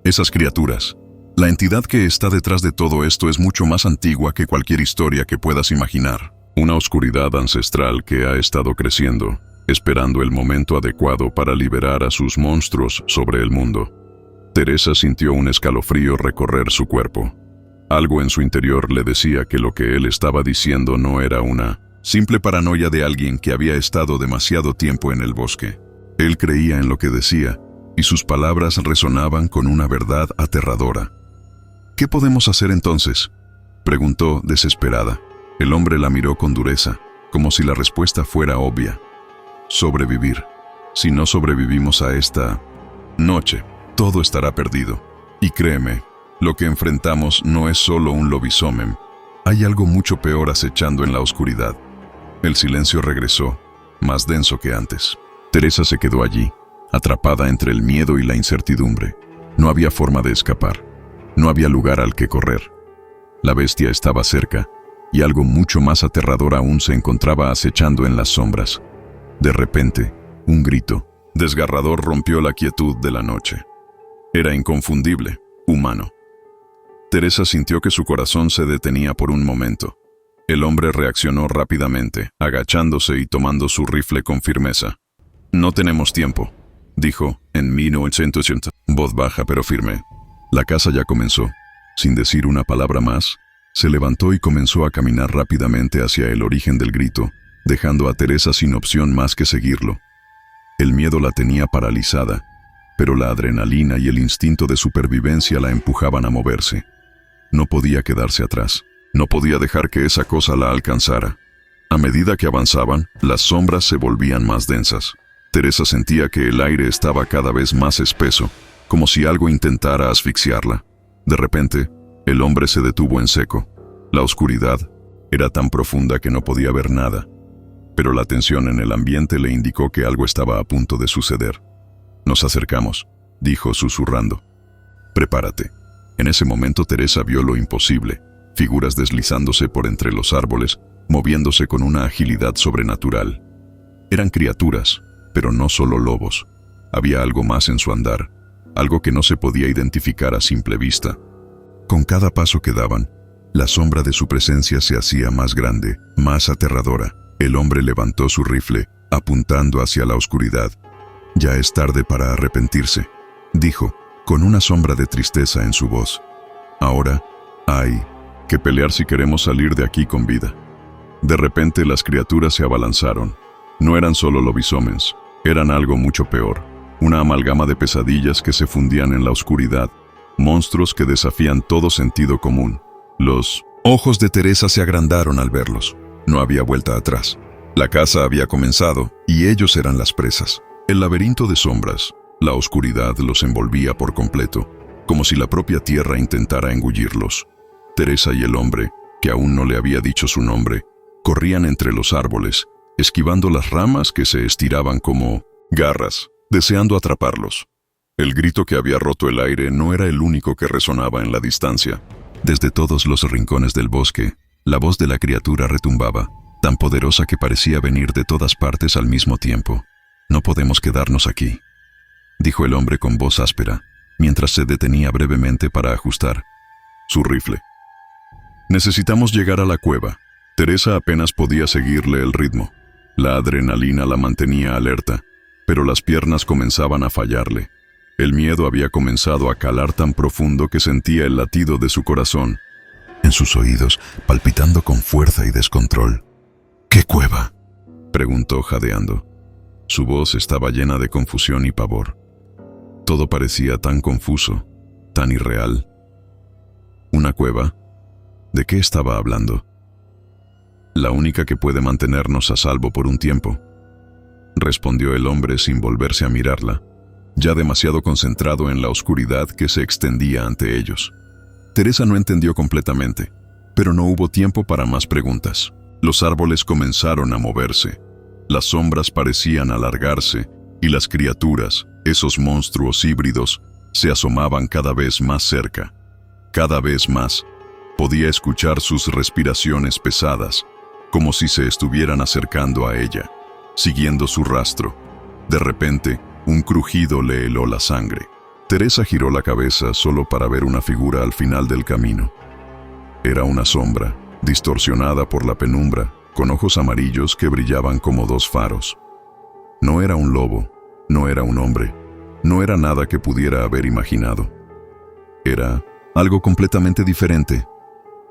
Esas criaturas, la entidad que está detrás de todo esto, es mucho más antigua que cualquier historia que puedas imaginar. Una oscuridad ancestral que ha estado creciendo, esperando el momento adecuado para liberar a sus monstruos sobre el mundo. Teresa sintió un escalofrío recorrer su cuerpo. Algo en su interior le decía que lo que él estaba diciendo no era una simple paranoia de alguien que había estado demasiado tiempo en el bosque. Él creía en lo que decía, y sus palabras resonaban con una verdad aterradora. «¿Qué podemos hacer entonces?», preguntó desesperada. El hombre la miró con dureza, como si la respuesta fuera obvia. «Sobrevivir. Si no sobrevivimos a esta noche, todo estará perdido. Y créeme, lo que enfrentamos no es solo un lobisomem. Hay algo mucho peor acechando en la oscuridad». El silencio regresó, más denso que antes. Teresa se quedó allí, atrapada entre el miedo y la incertidumbre. No había forma de escapar. No había lugar al que correr. La bestia estaba cerca, y algo mucho más aterrador aún se encontraba acechando en las sombras. De repente, un grito desgarrador rompió la quietud de la noche. Era inconfundible, humano. Teresa sintió que su corazón se detenía por un momento. El hombre reaccionó rápidamente, agachándose y tomando su rifle con firmeza. «No tenemos tiempo», dijo en 1980, voz baja pero firme. La caza ya comenzó. Sin decir una palabra más, se levantó y comenzó a caminar rápidamente hacia el origen del grito, dejando a Teresa sin opción más que seguirlo. El miedo la tenía paralizada, pero la adrenalina y el instinto de supervivencia la empujaban a moverse. No podía quedarse atrás. No podía dejar que esa cosa la alcanzara. A medida que avanzaban, las sombras se volvían más densas. Teresa sentía que el aire estaba cada vez más espeso, como si algo intentara asfixiarla. De repente, el hombre se detuvo en seco. La oscuridad era tan profunda que no podía ver nada, pero la tensión en el ambiente le indicó que algo estaba a punto de suceder. «Nos acercamos», dijo susurrando. «Prepárate». En ese momento Teresa vio lo imposible, figuras deslizándose por entre los árboles, moviéndose con una agilidad sobrenatural. Eran criaturas, pero no solo lobos. Había algo más en su andar, algo que no se podía identificar a simple vista. Con cada paso que daban, la sombra de su presencia se hacía más grande, más aterradora. El hombre levantó su rifle, apuntando hacia la oscuridad. «Ya es tarde para arrepentirse», dijo, con una sombra de tristeza en su voz. «Ahora Hay que pelear si queremos salir de aquí con vida. De repente las criaturas se abalanzaron. No eran solo lobisomens, eran algo mucho peor. Una amalgama de pesadillas que se fundían en la oscuridad. Monstruos que desafían todo sentido común. Los ojos de Teresa se agrandaron al verlos. No había vuelta atrás. La caza había comenzado y ellos eran las presas. El laberinto de sombras, la oscuridad los envolvía por completo, como si la propia tierra intentara engullirlos. Teresa y el hombre, que aún no le había dicho su nombre, corrían entre los árboles, esquivando las ramas que se estiraban como garras, deseando atraparlos. El grito que había roto el aire no era el único que resonaba en la distancia. Desde todos los rincones del bosque, la voz de la criatura retumbaba, tan poderosa que parecía venir de todas partes al mismo tiempo. «No podemos quedarnos aquí», dijo el hombre con voz áspera, mientras se detenía brevemente para ajustar su rifle. «Necesitamos llegar a la cueva». Teresa apenas podía seguirle el ritmo. La adrenalina la mantenía alerta, pero las piernas comenzaban a fallarle. El miedo había comenzado a calar tan profundo que sentía el latido de su corazón en sus oídos, palpitando con fuerza y descontrol. «¿Qué cueva?», preguntó jadeando. Su voz estaba llena de confusión y pavor. Todo parecía tan confuso, tan irreal. ¿Una cueva? ¿De qué estaba hablando? «La única que puede mantenernos a salvo por un tiempo», respondió el hombre sin volverse a mirarla, ya demasiado concentrado en la oscuridad que se extendía ante ellos. Teresa no entendió completamente, pero no hubo tiempo para más preguntas. Los árboles comenzaron a moverse, las sombras parecían alargarse y las criaturas, esos monstruos híbridos, se asomaban cada vez más cerca. Cada vez más, podía escuchar sus respiraciones pesadas, como si se estuvieran acercando a ella, siguiendo su rastro. De repente, un crujido le heló la sangre. Teresa giró la cabeza solo para ver una figura al final del camino. Era una sombra, distorsionada por la penumbra, con ojos amarillos que brillaban como dos faros. No era un lobo, no era un hombre, no era nada que pudiera haber imaginado. Era algo completamente diferente.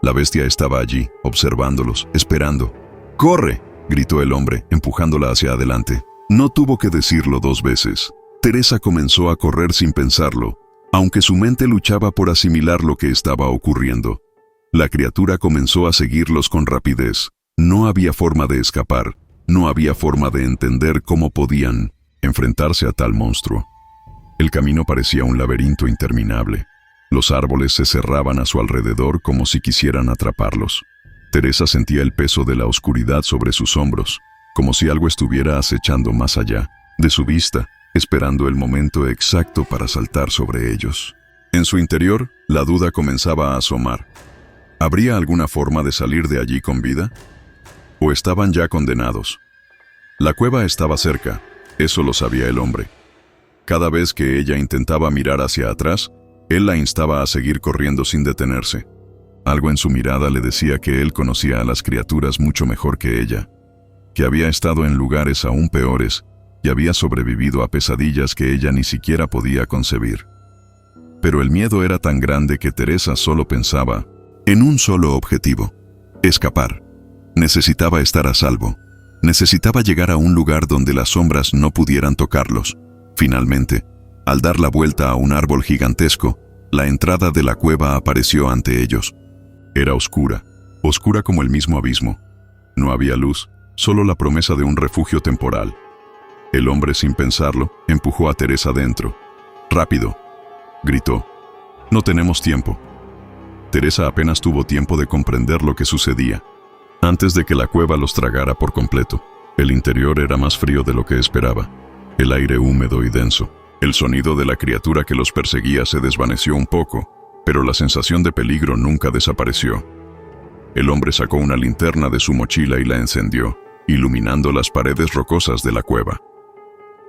La bestia estaba allí, observándolos, esperando. «¡Corre!», gritó el hombre, empujándola hacia adelante. No tuvo que decirlo dos veces. Teresa comenzó a correr sin pensarlo, aunque su mente luchaba por asimilar lo que estaba ocurriendo. La criatura comenzó a seguirlos con rapidez. No había forma de escapar, no había forma de entender cómo podían enfrentarse a tal monstruo. El camino parecía un laberinto interminable. Los árboles se cerraban a su alrededor como si quisieran atraparlos. Teresa sentía el peso de la oscuridad sobre sus hombros, como si algo estuviera acechando más allá de su vista, esperando el momento exacto para saltar sobre ellos. En su interior, la duda comenzaba a asomar. ¿Habría alguna forma de salir de allí con vida? ¿O estaban ya condenados? La cueva estaba cerca, eso lo sabía el hombre. Cada vez que ella intentaba mirar hacia atrás, él la instaba a seguir corriendo sin detenerse. Algo en su mirada le decía que él conocía a las criaturas mucho mejor que ella, que había estado en lugares aún peores y había sobrevivido a pesadillas que ella ni siquiera podía concebir. Pero el miedo era tan grande que Teresa solo pensaba en un solo objetivo: escapar. Necesitaba estar a salvo. Necesitaba llegar a un lugar donde las sombras no pudieran tocarlos. Finalmente, al dar la vuelta a un árbol gigantesco, la entrada de la cueva apareció ante ellos. Era oscura, oscura como el mismo abismo. No había luz, solo la promesa de un refugio temporal. El hombre, sin pensarlo, empujó a Teresa dentro. «¡Rápido!», gritó. «No tenemos tiempo». Teresa apenas tuvo tiempo de comprender lo que sucedía, antes de que la cueva los tragara por completo. El interior era más frío de lo que esperaba, el aire húmedo y denso. El sonido de la criatura que los perseguía se desvaneció un poco, pero la sensación de peligro nunca desapareció. El hombre sacó una linterna de su mochila y la encendió, iluminando las paredes rocosas de la cueva.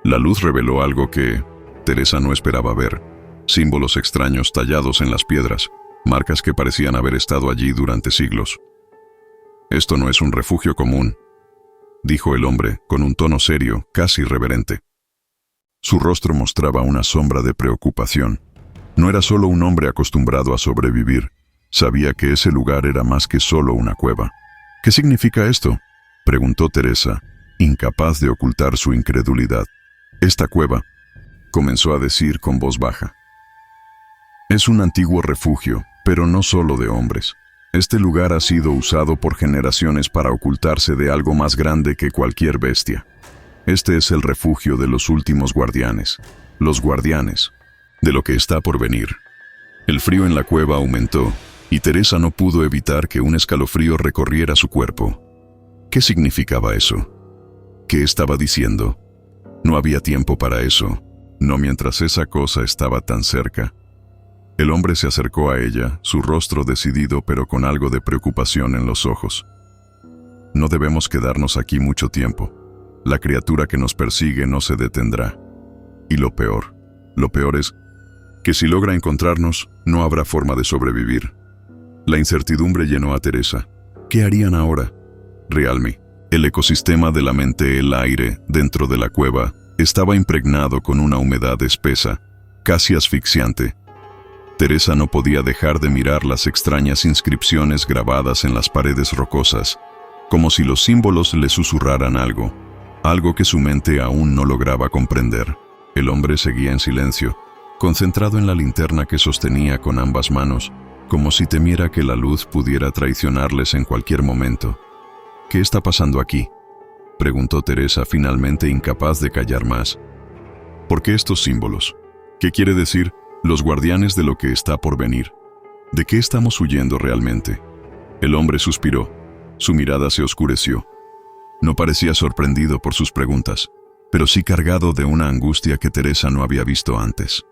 La luz reveló algo que Teresa no esperaba ver: símbolos extraños tallados en las piedras, marcas que parecían haber estado allí durante siglos. «Esto no es un refugio común», dijo el hombre con un tono serio, casi reverente. Su rostro mostraba una sombra de preocupación. No era solo un hombre acostumbrado a sobrevivir, Sabía que ese lugar era más que solo una cueva. ¿Qué significa esto?, preguntó Teresa, incapaz de ocultar su incredulidad. Esta cueva, comenzó a decir con voz baja, es un antiguo refugio, pero no solo de hombres. Este lugar ha sido usado por generaciones para ocultarse de algo más grande que cualquier bestia. Este es el refugio de los últimos guardianes, los guardianes de lo que está por venir. El frío en la cueva aumentó, y Teresa no pudo evitar que un escalofrío recorriera su cuerpo. ¿Qué significaba eso? ¿Qué estaba diciendo? No había tiempo para eso, no mientras esa cosa estaba tan cerca. El hombre se acercó a ella, su rostro decidido pero con algo de preocupación en los ojos. No debemos quedarnos aquí mucho tiempo. La criatura que nos persigue no se detendrá. Y lo peor es que si logra encontrarnos, no habrá forma de sobrevivir. La incertidumbre llenó a Teresa. ¿Qué harían ahora? Realmente, el ecosistema de la mente, el aire, dentro de la cueva, estaba impregnado con una humedad espesa, casi asfixiante. Teresa no podía dejar de mirar las extrañas inscripciones grabadas en las paredes rocosas, como si los símbolos le susurraran algo que su mente aún no lograba comprender. El hombre seguía en silencio, concentrado en la linterna que sostenía con ambas manos, como si temiera que la luz pudiera traicionarles en cualquier momento. ¿Qué está pasando aquí?, preguntó Teresa, finalmente incapaz de callar más. ¿Por qué estos símbolos? ¿Qué quiere decir los guardianes de lo que está por venir? ¿De qué estamos huyendo realmente? El hombre suspiró. Su mirada se oscureció. No parecía sorprendido por sus preguntas, pero sí cargado de una angustia que Teresa no había visto antes.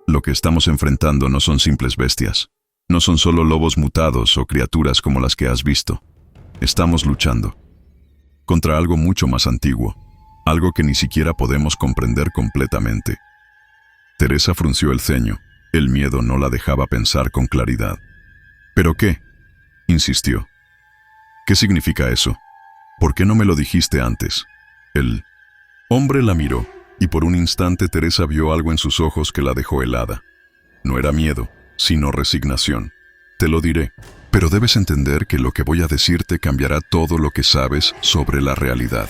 Lo que estamos enfrentando no son simples bestias. No son solo lobos mutados o criaturas como las que has visto. Estamos luchando contra algo mucho más antiguo, algo que ni siquiera podemos comprender completamente. Teresa frunció el ceño. El miedo no la dejaba pensar con claridad. ¿Pero qué?, insistió. ¿Qué significa eso? ¿Por qué no me lo dijiste antes? El hombre la miró, y por un instante Teresa vio algo en sus ojos que la dejó helada. No era miedo, sino resignación. Te lo diré, pero debes entender que lo que voy a decirte cambiará todo lo que sabes sobre la realidad.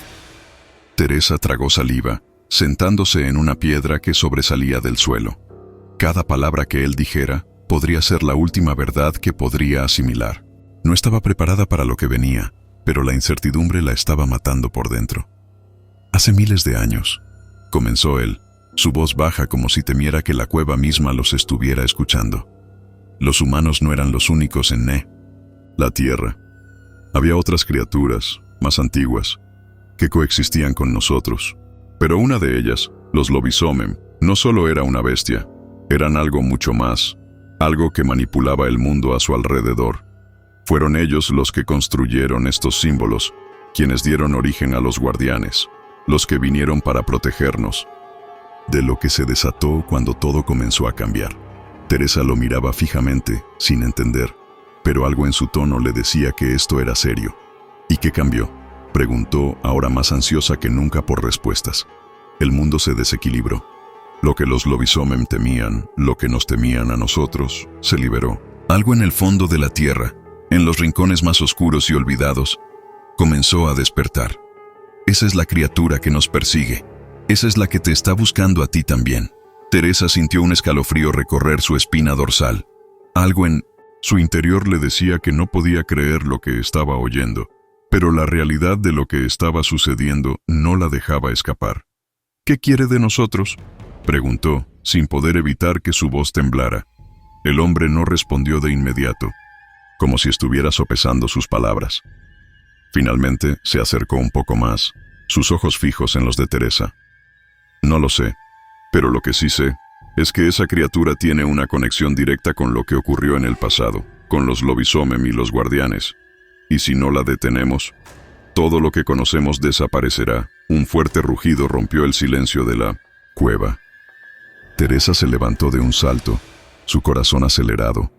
Teresa tragó saliva, sentándose en una piedra que sobresalía del suelo. Cada palabra que él dijera podría ser la última verdad que podría asimilar. No estaba preparada para lo que venía, pero la incertidumbre la estaba matando por dentro. Hace miles de años, comenzó él, su voz baja como si temiera que la cueva misma los estuviera escuchando. Los humanos no eran los únicos en la Tierra. Había otras criaturas, más antiguas, que coexistían con nosotros. Pero una de ellas, los Lobisomem, no solo era una bestia, eran algo mucho más, algo que manipulaba el mundo a su alrededor. Fueron ellos los que construyeron estos símbolos, quienes dieron origen a los guardianes, los que vinieron para protegernos. De lo que se desató cuando todo comenzó a cambiar. Teresa lo miraba fijamente, sin entender, pero algo en su tono le decía que esto era serio. ¿Y qué cambió?, preguntó, ahora más ansiosa que nunca por respuestas. El mundo se desequilibró. Lo que los Lobisomem temían, lo que nos temían a nosotros, se liberó. Algo en el fondo de la tierra, en los rincones más oscuros y olvidados, comenzó a despertar. Esa es la criatura que nos persigue. Esa es la que te está buscando a ti también. Teresa sintió un escalofrío recorrer su espina dorsal. Algo en su interior le decía que no podía creer lo que estaba oyendo, pero la realidad de lo que estaba sucediendo no la dejaba escapar. ¿Qué quiere de nosotros?, preguntó, sin poder evitar que su voz temblara. El hombre no respondió de inmediato, como si estuviera sopesando sus palabras. Finalmente se acercó un poco más, sus ojos fijos en los de Teresa. No lo sé, pero lo que sí sé es que esa criatura tiene una conexión directa con lo que ocurrió en el pasado, con los Lobisomem y los guardianes. Y si no la detenemos, todo lo que conocemos desaparecerá. Un fuerte rugido rompió el silencio de la cueva. Teresa se levantó de un salto, su corazón acelerado.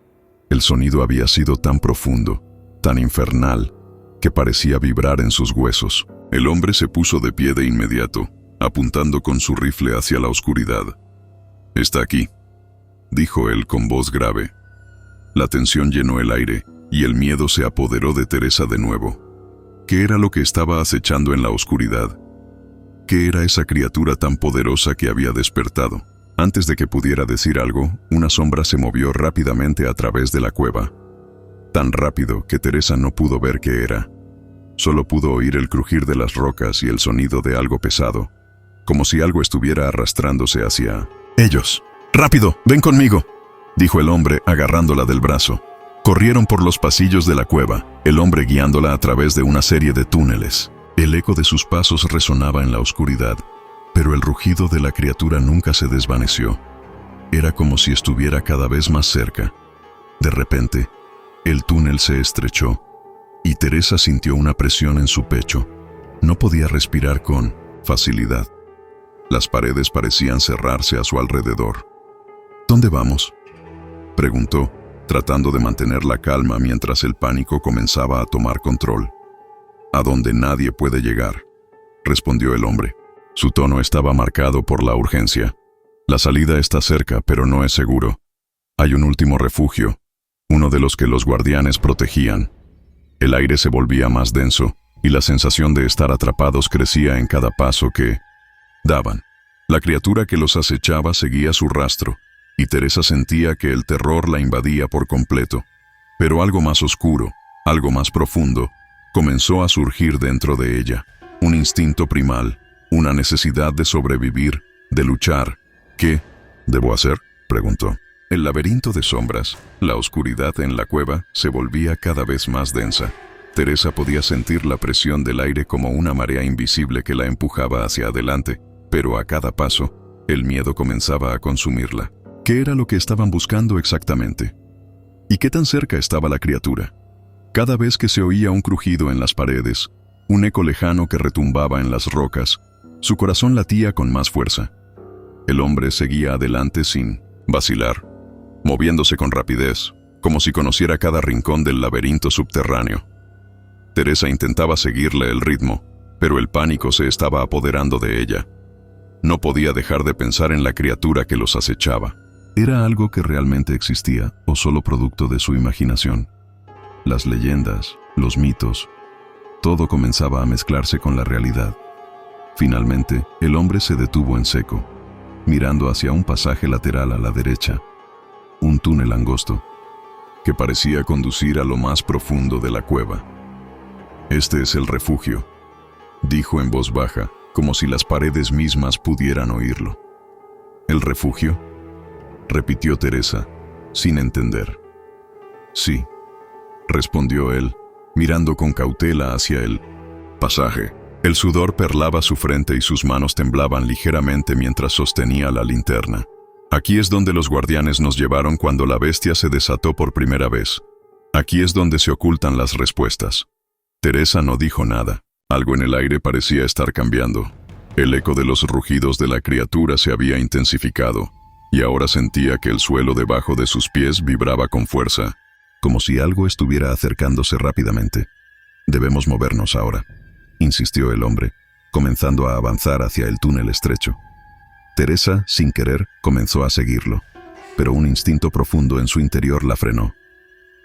El sonido había sido tan profundo, tan infernal, que parecía vibrar en sus huesos. El hombre se puso de pie de inmediato, apuntando con su rifle hacia la oscuridad. «Está aquí», dijo él con voz grave. La tensión llenó el aire, y el miedo se apoderó de Teresa de nuevo. ¿Qué era lo que estaba acechando en la oscuridad? ¿Qué era esa criatura tan poderosa que había despertado? Antes de que pudiera decir algo, una sombra se movió rápidamente a través de la cueva. Tan rápido que Teresa no pudo ver qué era. Solo pudo oír el crujir de las rocas y el sonido de algo pesado, como si algo estuviera arrastrándose hacia ellos. «¡Rápido! ¡Ven conmigo!», dijo el hombre agarrándola del brazo. Corrieron por los pasillos de la cueva, el hombre guiándola a través de una serie de túneles. El eco de sus pasos resonaba en la oscuridad, pero el rugido de la criatura nunca se desvaneció. Era como si estuviera cada vez más cerca. De repente, el túnel se estrechó, y Teresa sintió una presión en su pecho. No podía respirar con facilidad. Las paredes parecían cerrarse a su alrededor. «¿Dónde vamos?», preguntó, tratando de mantener la calma mientras el pánico comenzaba a tomar control. «A donde nadie puede llegar», respondió el hombre. Su tono estaba marcado por la urgencia. «La salida está cerca, pero no es seguro. Hay un último refugio, uno de los que los guardianes protegían». El aire se volvía más denso, y la sensación de estar atrapados crecía en cada paso que daban. La criatura que los acechaba seguía su rastro, y Teresa sentía que el terror la invadía por completo. Pero algo más oscuro, algo más profundo, comenzó a surgir dentro de ella. Un instinto primal, una necesidad de sobrevivir, de luchar. «¿Qué debo hacer?», preguntó. El laberinto de sombras, la oscuridad en la cueva, se volvía cada vez más densa. Teresa podía sentir la presión del aire como una marea invisible que la empujaba hacia adelante, pero a cada paso, el miedo comenzaba a consumirla. ¿Qué era lo que estaban buscando exactamente? ¿Y qué tan cerca estaba la criatura? Cada vez que se oía un crujido en las paredes, un eco lejano que retumbaba en las rocas, su corazón latía con más fuerza. El hombre seguía adelante sin vacilar, moviéndose con rapidez, como si conociera cada rincón del laberinto subterráneo. Teresa intentaba seguirle el ritmo, pero el pánico se estaba apoderando de ella. No podía dejar de pensar en la criatura que los acechaba. ¿Era algo que realmente existía o solo producto de su imaginación? Las leyendas, los mitos, todo comenzaba a mezclarse con la realidad. Finalmente, el hombre se detuvo en seco, mirando hacia un pasaje lateral a la derecha, un túnel angosto, que parecía conducir a lo más profundo de la cueva. «Este es el refugio», dijo en voz baja, como si las paredes mismas pudieran oírlo. «¿El refugio?», repitió Teresa, sin entender. «Sí», respondió él, mirando con cautela hacia el pasaje. El sudor perlaba su frente y sus manos temblaban ligeramente mientras sostenía la linterna. «Aquí es donde los guardianes nos llevaron cuando la bestia se desató por primera vez. Aquí es donde se ocultan las respuestas». Teresa no dijo nada. Algo en el aire parecía estar cambiando. El eco de los rugidos de la criatura se había intensificado, y ahora sentía que el suelo debajo de sus pies vibraba con fuerza, como si algo estuviera acercándose rápidamente. «Debemos movernos ahora», insistió el hombre, comenzando a avanzar hacia el túnel estrecho. Teresa, sin querer, comenzó a seguirlo, pero un instinto profundo en su interior la frenó.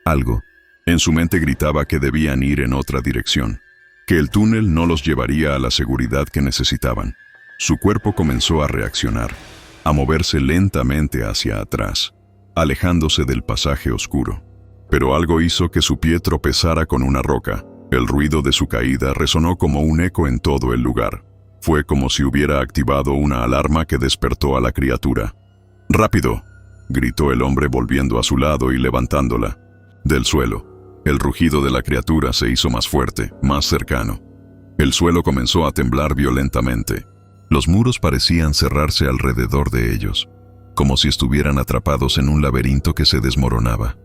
Algo en su mente gritaba que debían ir en otra dirección, que el túnel no los llevaría a la seguridad que necesitaban. Su cuerpo comenzó a reaccionar, a moverse lentamente hacia atrás, alejándose del pasaje oscuro. Pero algo hizo que su pie tropezara con una roca. El ruido de su caída resonó como un eco en todo el lugar. Fue como si hubiera activado una alarma que despertó a la criatura. «¡Rápido!», gritó el hombre volviendo a su lado y levantándola del suelo. El rugido de la criatura se hizo más fuerte, más cercano. El suelo comenzó a temblar violentamente. Los muros parecían cerrarse alrededor de ellos, como si estuvieran atrapados en un laberinto que se desmoronaba.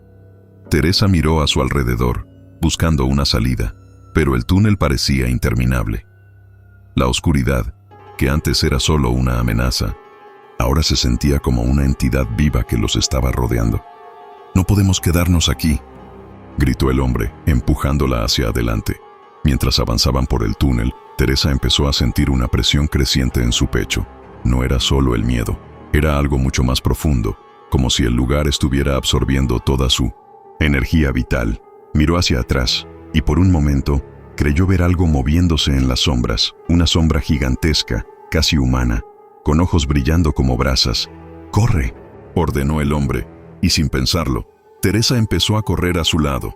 Teresa miró a su alrededor, buscando una salida, pero el túnel parecía interminable. La oscuridad, que antes era solo una amenaza, ahora se sentía como una entidad viva que los estaba rodeando. «No podemos quedarnos aquí», gritó el hombre, empujándola hacia adelante. Mientras avanzaban por el túnel, Teresa empezó a sentir una presión creciente en su pecho. No era solo el miedo, era algo mucho más profundo, como si el lugar estuviera absorbiendo toda su energía vital. Miró hacia atrás y por un momento creyó ver algo moviéndose en las sombras, una sombra gigantesca, casi humana, con ojos brillando como brasas. «¡Corre!», ordenó el hombre, y sin pensarlo, Teresa empezó a correr a su lado.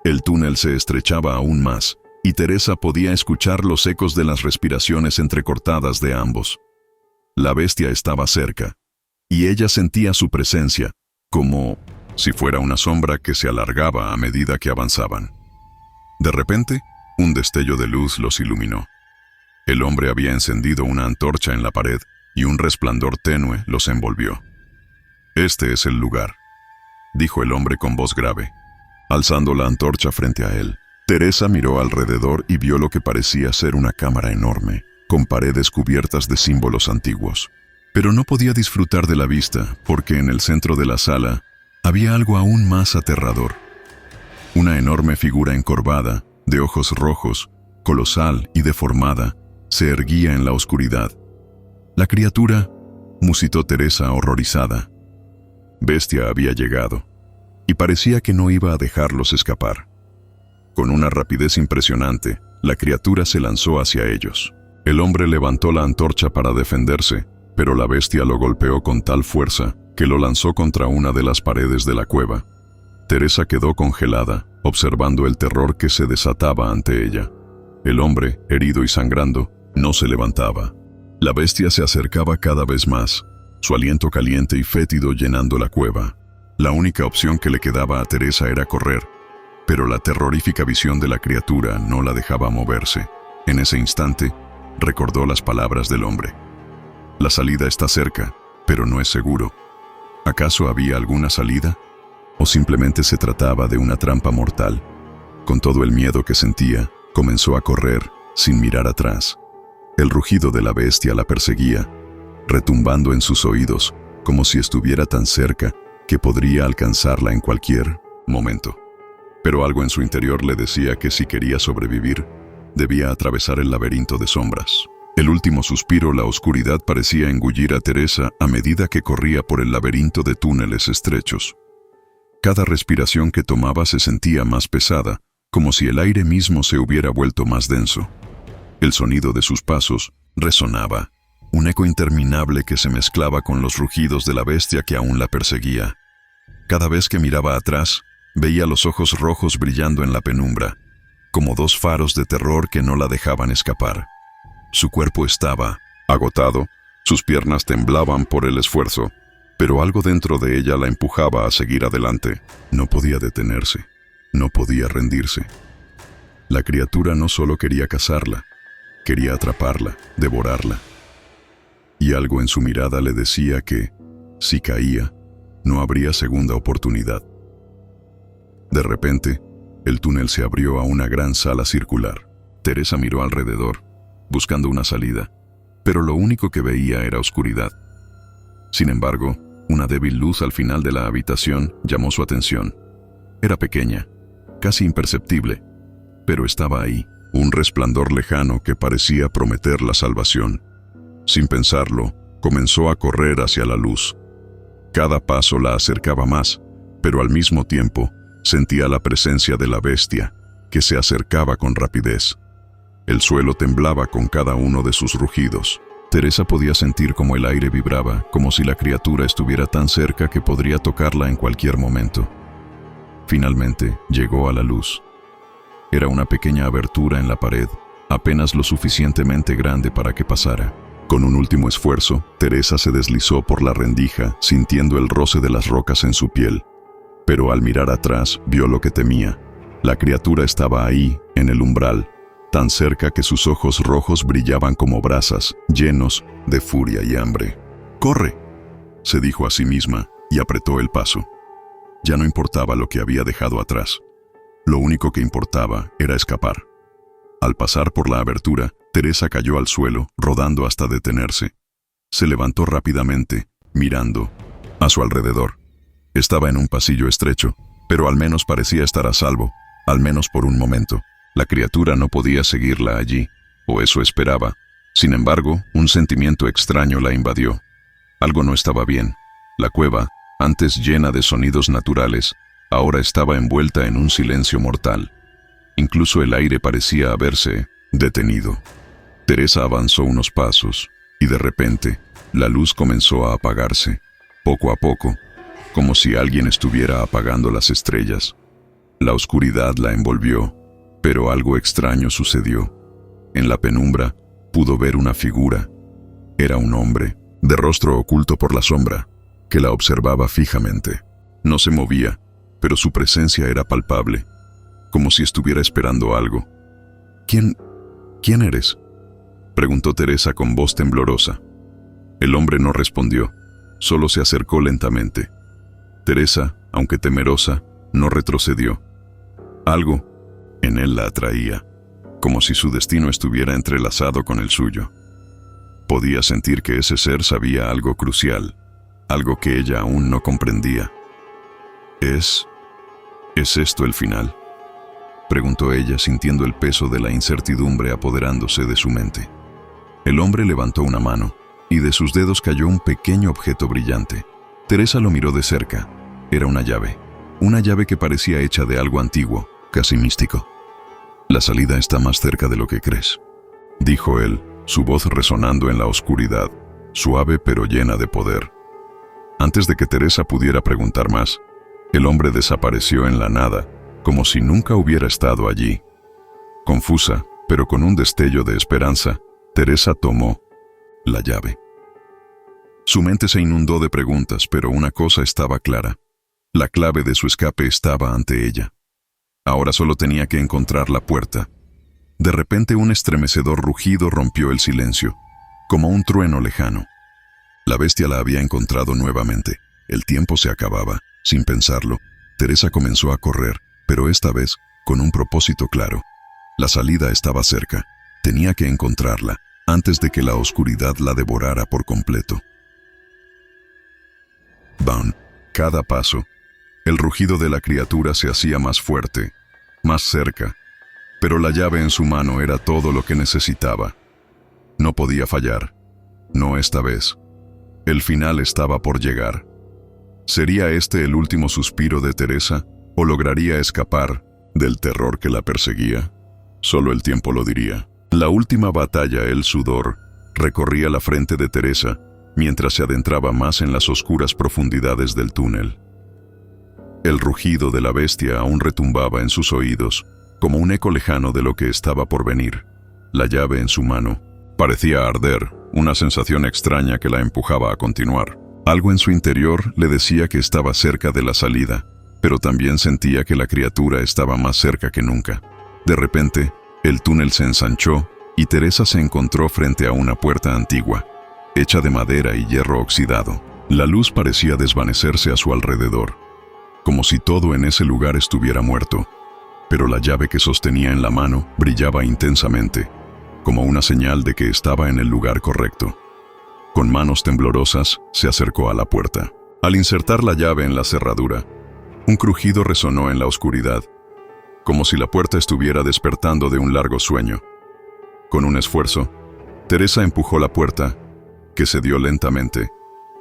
El túnel se estrechaba aún más, y Teresa podía escuchar los ecos de las respiraciones entrecortadas de ambos. La bestia estaba cerca, y ella sentía su presencia, como si fuera una sombra que se alargaba a medida que avanzaban. De repente, un destello de luz los iluminó. El hombre había encendido una antorcha en la pared, y un resplandor tenue los envolvió. «Este es el lugar», dijo el hombre con voz grave, alzando la antorcha frente a él. Teresa miró alrededor y vio lo que parecía ser una cámara enorme, con paredes cubiertas de símbolos antiguos. Pero no podía disfrutar de la vista, porque en el centro de la sala había algo aún más aterrador. Una enorme figura encorvada, de ojos rojos, colosal y deformada, se erguía en la oscuridad. «La criatura», musitó Teresa horrorizada. Bestia había llegado, y parecía que no iba a dejarlos escapar. Con una rapidez impresionante, la criatura se lanzó hacia ellos. El hombre levantó la antorcha para defenderse, pero la bestia lo golpeó con tal fuerza que lo lanzó contra una de las paredes de la cueva. Teresa quedó congelada, observando el terror que se desataba ante ella. El hombre, herido y sangrando, no se levantaba. La bestia se acercaba cada vez más, su aliento caliente y fétido llenando la cueva. La única opción que le quedaba a Teresa era correr, pero la terrorífica visión de la criatura no la dejaba moverse. En ese instante, recordó las palabras del hombre. «La salida está cerca, pero no es seguro». ¿Acaso había alguna salida? ¿O simplemente se trataba de una trampa mortal? Con todo el miedo que sentía, comenzó a correr, sin mirar atrás. El rugido de la bestia la perseguía, retumbando en sus oídos, como si estuviera tan cerca que podría alcanzarla en cualquier momento. Pero algo en su interior le decía que si quería sobrevivir, debía atravesar el laberinto de sombras. El último suspiro, la oscuridad parecía engullir a Teresa a medida que corría por el laberinto de túneles estrechos. Cada respiración que tomaba se sentía más pesada, como si el aire mismo se hubiera vuelto más denso. El sonido de sus pasos resonaba, un eco interminable que se mezclaba con los rugidos de la bestia que aún la perseguía. Cada vez que miraba atrás, veía los ojos rojos brillando en la penumbra, como dos faros de terror que no la dejaban escapar. Su cuerpo estaba agotado, sus piernas temblaban por el esfuerzo, pero algo dentro de ella la empujaba a seguir adelante. No podía detenerse, no podía rendirse. La criatura no solo quería cazarla, quería atraparla, devorarla. Y algo en su mirada le decía que, si caía, no habría segunda oportunidad. De repente, el túnel se abrió a una gran sala circular. Teresa miró alrededor, buscando una salida, pero lo único que veía era oscuridad. Sin embargo, una débil luz al final de la habitación llamó su atención. Era pequeña, casi imperceptible, pero estaba ahí, un resplandor lejano que parecía prometer la salvación. Sin pensarlo, comenzó a correr hacia la luz. Cada paso la acercaba más, pero al mismo tiempo sentía la presencia de la bestia, que se acercaba con rapidez. El suelo temblaba con cada uno de sus rugidos. Teresa podía sentir como el aire vibraba, como si la criatura estuviera tan cerca que podría tocarla en cualquier momento. Finalmente, llegó a la luz. Era una pequeña abertura en la pared, apenas lo suficientemente grande para que pasara. Con un último esfuerzo, Teresa se deslizó por la rendija, sintiendo el roce de las rocas en su piel. Pero al mirar atrás, vio lo que temía. La criatura estaba ahí, en el umbral, tan cerca que sus ojos rojos brillaban como brasas, llenos de furia y hambre. «¡Corre!», se dijo a sí misma, y apretó el paso. Ya no importaba lo que había dejado atrás. Lo único que importaba era escapar. Al pasar por la abertura, Teresa cayó al suelo, rodando hasta detenerse. Se levantó rápidamente, mirando a su alrededor. Estaba en un pasillo estrecho, pero al menos parecía estar a salvo, al menos por un momento. La criatura no podía seguirla allí, o eso esperaba. Sin embargo, un sentimiento extraño la invadió. Algo no estaba bien. La cueva, antes llena de sonidos naturales, ahora estaba envuelta en un silencio mortal. Incluso el aire parecía haberse detenido. Teresa avanzó unos pasos, y de repente, la luz comenzó a apagarse, poco a poco, como si alguien estuviera apagando las estrellas. La oscuridad la envolvió, pero algo extraño sucedió. En la penumbra, pudo ver una figura. Era un hombre, de rostro oculto por la sombra, que la observaba fijamente. No se movía, pero su presencia era palpable, como si estuviera esperando algo. ¿Quién eres?, preguntó Teresa con voz temblorosa. El hombre no respondió, solo se acercó lentamente. Teresa, aunque temerosa, no retrocedió. Algo en él la atraía, como si su destino estuviera entrelazado con el suyo. Podía sentir que ese ser sabía algo crucial, algo que ella aún no comprendía. ¿Es esto el final?, preguntó ella, sintiendo el peso de la incertidumbre apoderándose de su mente. El hombre levantó una mano, y de sus dedos cayó un pequeño objeto brillante. Teresa lo miró de cerca. Era una llave que parecía hecha de algo antiguo, casi místico. «La salida está más cerca de lo que crees», dijo él, su voz resonando en la oscuridad, suave pero llena de poder. Antes de que Teresa pudiera preguntar más, el hombre desapareció en la nada, como si nunca hubiera estado allí. Confusa, pero con un destello de esperanza, Teresa tomó la llave. Su mente se inundó de preguntas, pero una cosa estaba clara. La clave de su escape estaba ante ella. Ahora solo tenía que encontrar la puerta. De repente un estremecedor rugido rompió el silencio, como un trueno lejano. La bestia la había encontrado nuevamente. El tiempo se acababa. Sin pensarlo, Teresa comenzó a correr, pero esta vez con un propósito claro. La salida estaba cerca. Tenía que encontrarla, antes de que la oscuridad la devorara por completo. ¡Bam! Cada paso, el rugido de la criatura se hacía más fuerte, más cerca, pero la llave en su mano era todo lo que necesitaba. No podía fallar. No esta vez. El final estaba por llegar. ¿Sería este el último suspiro de Teresa, o lograría escapar del terror que la perseguía? Solo el tiempo lo diría. La última batalla, el sudor, recorría la frente de Teresa mientras se adentraba más en las oscuras profundidades del túnel. El rugido de la bestia aún retumbaba en sus oídos, como un eco lejano de lo que estaba por venir. La llave en su mano parecía arder, una sensación extraña que la empujaba a continuar. Algo en su interior le decía que estaba cerca de la salida, pero también sentía que la criatura estaba más cerca que nunca. De repente, el túnel se ensanchó y Teresa se encontró frente a una puerta antigua, hecha de madera y hierro oxidado. La luz parecía desvanecerse a su alrededor, como si todo en ese lugar estuviera muerto, pero la llave que sostenía en la mano brillaba intensamente, como una señal de que estaba en el lugar correcto. Con manos temblorosas, se acercó a la puerta. Al insertar la llave en la cerradura, un crujido resonó en la oscuridad, como si la puerta estuviera despertando de un largo sueño. Con un esfuerzo, Teresa empujó la puerta, que cedió lentamente,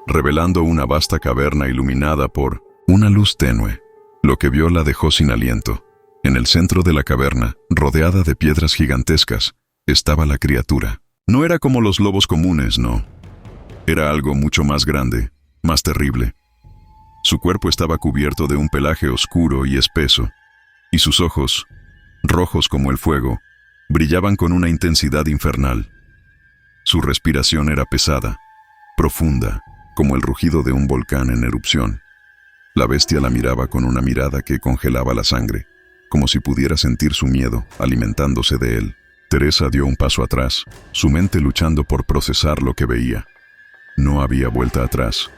revelando una vasta caverna iluminada por una luz tenue. Lo que vio la dejó sin aliento. En el centro de la caverna, rodeada de piedras gigantescas, estaba la criatura. No era como los lobos comunes, no. Era algo mucho más grande, más terrible. Su cuerpo estaba cubierto de un pelaje oscuro y espeso, y sus ojos, rojos como el fuego, brillaban con una intensidad infernal. Su respiración era pesada, profunda, como el rugido de un volcán en erupción. La bestia la miraba con una mirada que congelaba la sangre, como si pudiera sentir su miedo alimentándose de él. Teresa dio un paso atrás, su mente luchando por procesar lo que veía. No había vuelta atrás.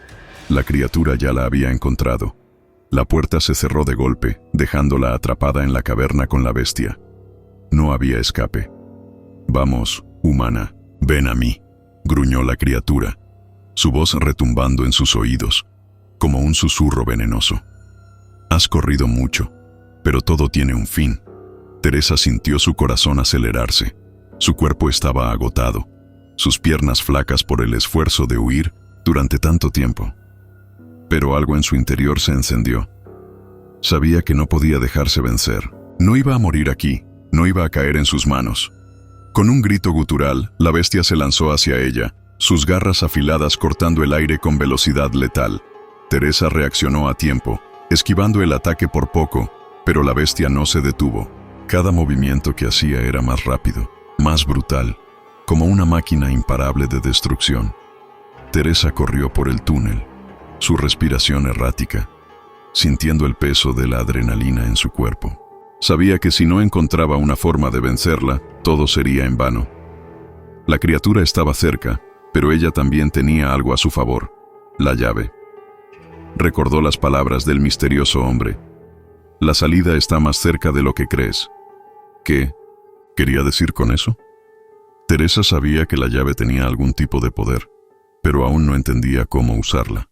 La criatura ya la había encontrado. La puerta se cerró de golpe, dejándola atrapada en la caverna con la bestia. No había escape. «Vamos, humana, ven a mí», gruñó la criatura, su voz retumbando en sus oídos, como un susurro venenoso. «Has corrido mucho, pero todo tiene un fin». Teresa sintió su corazón acelerarse. Su cuerpo estaba agotado, sus piernas flacas por el esfuerzo de huir durante tanto tiempo. Pero algo en su interior se encendió. Sabía que no podía dejarse vencer. No iba a morir aquí, no iba a caer en sus manos. Con un grito gutural, la bestia se lanzó hacia ella, sus garras afiladas cortando el aire con velocidad letal. Teresa reaccionó a tiempo, esquivando el ataque por poco, pero la bestia no se detuvo. Cada movimiento que hacía era más rápido, más brutal, como una máquina imparable de destrucción. Teresa corrió por el túnel, su respiración errática, sintiendo el peso de la adrenalina en su cuerpo. Sabía que si no encontraba una forma de vencerla, todo sería en vano. La criatura estaba cerca, pero ella también tenía algo a su favor: la llave. Recordó las palabras del misterioso hombre: la salida está más cerca de lo que crees. ¿Qué quería decir con eso? Teresa sabía que la llave tenía algún tipo de poder, pero aún no entendía cómo usarla.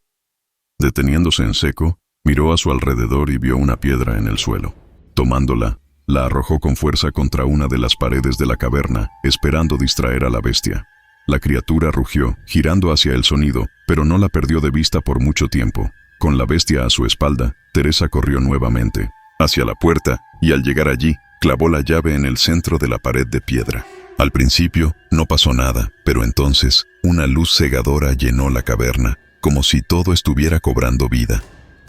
Deteniéndose en seco, miró a su alrededor y vio una piedra en el suelo. Tomándola, la arrojó con fuerza contra una de las paredes de la caverna, esperando distraer a la bestia. La criatura rugió, girando hacia el sonido, pero no la perdió de vista por mucho tiempo. Con la bestia a su espalda, Teresa corrió nuevamente hacia la puerta y al llegar allí, clavó la llave en el centro de la pared de piedra. Al principio, no pasó nada, pero entonces, una luz cegadora llenó la caverna, como si todo estuviera cobrando vida.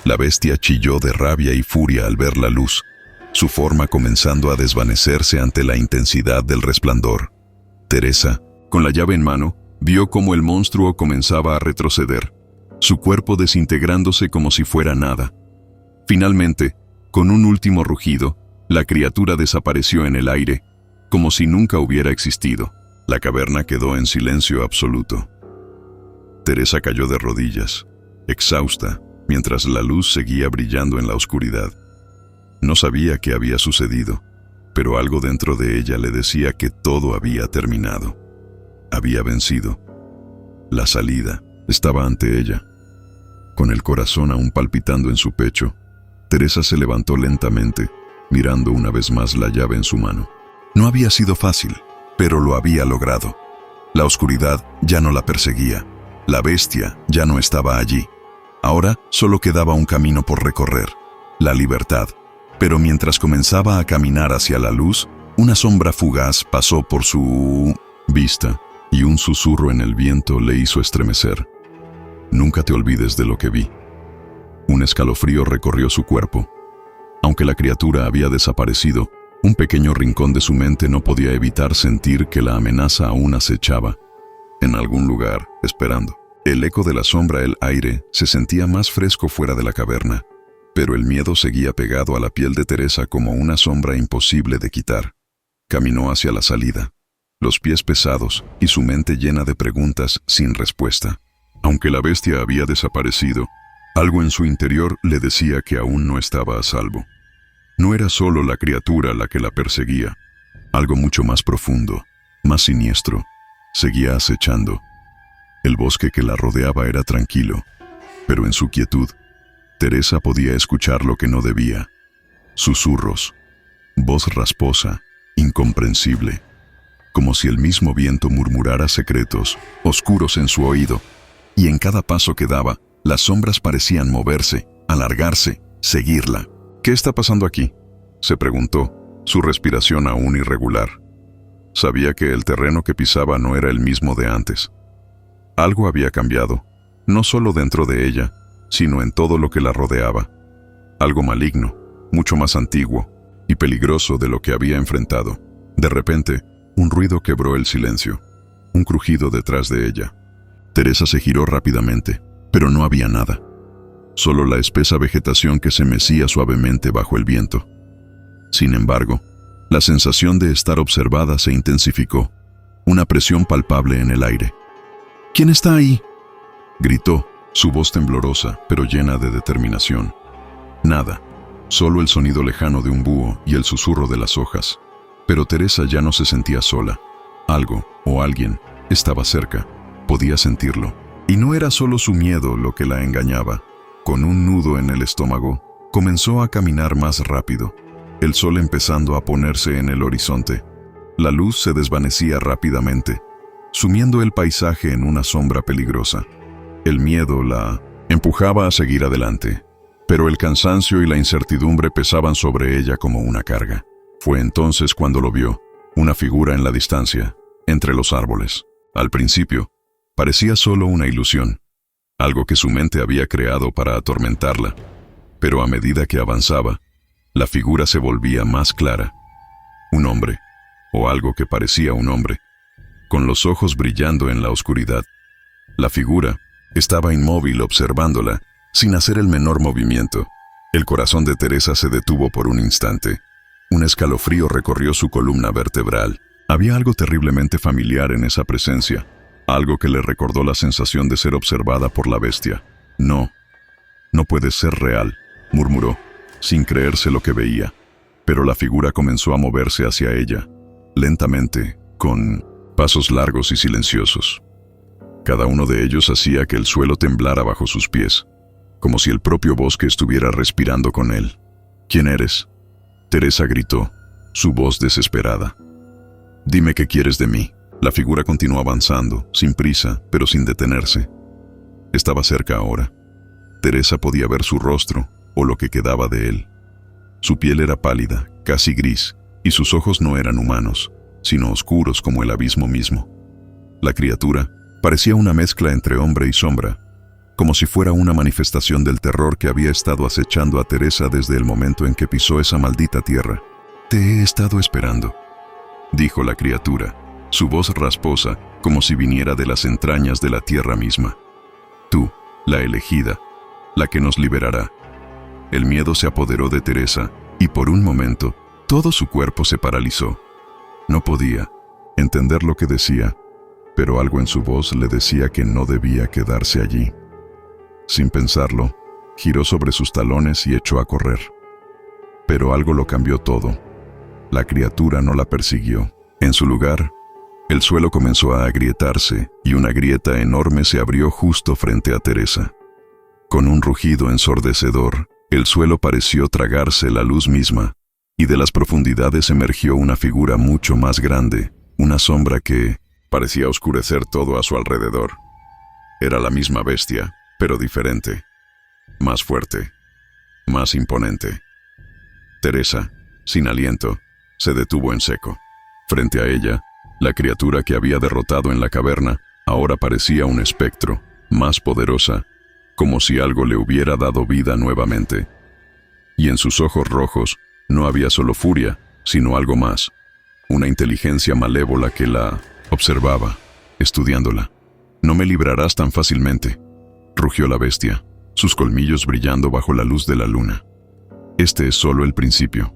La bestia chilló de rabia y furia al ver la luz, su forma comenzando a desvanecerse ante la intensidad del resplandor. Teresa, con la llave en mano, vio cómo el monstruo comenzaba a retroceder, su cuerpo desintegrándose como si fuera nada. Finalmente, con un último rugido, la criatura desapareció en el aire, como si nunca hubiera existido. La caverna quedó en silencio absoluto. Teresa cayó de rodillas, exhausta, mientras la luz seguía brillando en la oscuridad. No sabía qué había sucedido, pero algo dentro de ella le decía que todo había terminado. Había vencido. La salida estaba ante ella. Con el corazón aún palpitando en su pecho, Teresa se levantó lentamente, mirando una vez más la llave en su mano. No había sido fácil, pero lo había logrado. La oscuridad ya no la perseguía. La bestia ya no estaba allí. Ahora solo quedaba un camino por recorrer: la libertad. Pero mientras comenzaba a caminar hacia la luz, una sombra fugaz pasó por su vista, y un susurro en el viento le hizo estremecer. Nunca te olvides de lo que vi. Un escalofrío recorrió su cuerpo. Aunque la criatura había desaparecido, un pequeño rincón de su mente no podía evitar sentir que la amenaza aún acechaba, en algún lugar, esperando. El eco de la sombra, el aire, se sentía más fresco fuera de la caverna, pero el miedo seguía pegado a la piel de Teresa como una sombra imposible de quitar. Caminó hacia la salida, los pies pesados y su mente llena de preguntas sin respuesta. Aunque la bestia había desaparecido, algo en su interior le decía que aún no estaba a salvo. No era solo la criatura la que la perseguía, algo mucho más profundo, más siniestro, seguía acechando. El bosque que la rodeaba era tranquilo, pero en su quietud, Teresa podía escuchar lo que no debía: susurros, voz rasposa, incomprensible, como si el mismo viento murmurara secretos oscuros en su oído, y en cada paso que daba, las sombras parecían moverse, alargarse, seguirla. ¿Qué está pasando aquí?, se preguntó, su respiración aún irregular. Sabía que el terreno que pisaba no era el mismo de antes. Algo había cambiado, no solo dentro de ella, sino en todo lo que la rodeaba. Algo maligno, mucho más antiguo y peligroso de lo que había enfrentado. De repente, un ruido quebró el silencio, un crujido detrás de ella. Teresa se giró rápidamente, pero no había nada. Solo la espesa vegetación que se mecía suavemente bajo el viento. Sin embargo, la sensación de estar observada se intensificó, una presión palpable en el aire. ¿Quién está ahí?, gritó, su voz temblorosa, pero llena de determinación. Nada, solo el sonido lejano de un búho y el susurro de las hojas. Pero Teresa ya no se sentía sola. Algo, o alguien, estaba cerca, podía sentirlo. Y no era solo su miedo lo que la engañaba. Con un nudo en el estómago, comenzó a caminar más rápido, el sol empezando a ponerse en el horizonte. La luz se desvanecía rápidamente, sumiendo el paisaje en una sombra peligrosa. El miedo la empujaba a seguir adelante. pero el cansancio y la incertidumbre pesaban sobre ella como una carga. Fue entonces cuando lo vio, una figura en la distancia, entre los árboles. Al principio, parecía solo una ilusión, algo que su mente había creado para atormentarla, pero a medida que avanzaba, la figura se volvía más clara. Un hombre, o algo que parecía un hombre, con los ojos brillando en la oscuridad. La figura estaba inmóvil observándola, sin hacer el menor movimiento. El corazón de Teresa se detuvo por un instante. Un escalofrío recorrió su columna vertebral. Había algo terriblemente familiar en esa presencia, algo que le recordó la sensación de ser observada por la bestia. No puede ser real, murmuró, sin creerse lo que veía. Pero la figura comenzó a moverse hacia ella, lentamente, con pasos largos y silenciosos. Cada uno de ellos hacía que el suelo temblara bajo sus pies, como si el propio bosque estuviera respirando con él. ¿Quién eres?, Teresa gritó, su voz desesperada. Dime qué quieres de mí. La figura continuó avanzando, sin prisa, pero sin detenerse. Estaba cerca ahora. Teresa podía ver su rostro, o lo que quedaba de él. Su piel era pálida, casi gris, y sus ojos no eran humanos, sino oscuros como el abismo mismo. La criatura parecía una mezcla entre hombre y sombra, como si fuera una manifestación del terror que había estado acechando a Teresa desde el momento en que pisó esa maldita tierra. Te he estado esperando, dijo la criatura, su voz rasposa, como si viniera de las entrañas de la tierra misma. Tú, la elegida, la que nos liberará. El miedo se apoderó de Teresa, y por un momento, todo su cuerpo se paralizó. No podía entender lo que decía, pero algo en su voz le decía que no debía quedarse allí. Sin pensarlo, giró sobre sus talones y echó a correr. Pero algo lo cambió todo. La criatura no la persiguió. En su lugar, el suelo comenzó a agrietarse y una grieta enorme se abrió justo frente a Teresa. Con un rugido ensordecedor, el suelo pareció tragarse la luz misma, y de las profundidades emergió una figura mucho más grande, una sombra que parecía oscurecer todo a su alrededor. Era la misma bestia, pero diferente, más fuerte, más imponente. Teresa, sin aliento, se detuvo en seco. Frente a ella, la criatura que había derrotado en la caverna ahora parecía un espectro, más poderosa, como si algo le hubiera dado vida nuevamente. Y en sus ojos rojos no había solo furia, sino algo más, una inteligencia malévola que la observaba, estudiándola. No me librarás tan fácilmente, rugió la bestia, sus colmillos brillando bajo la luz de la luna. Este es solo el principio.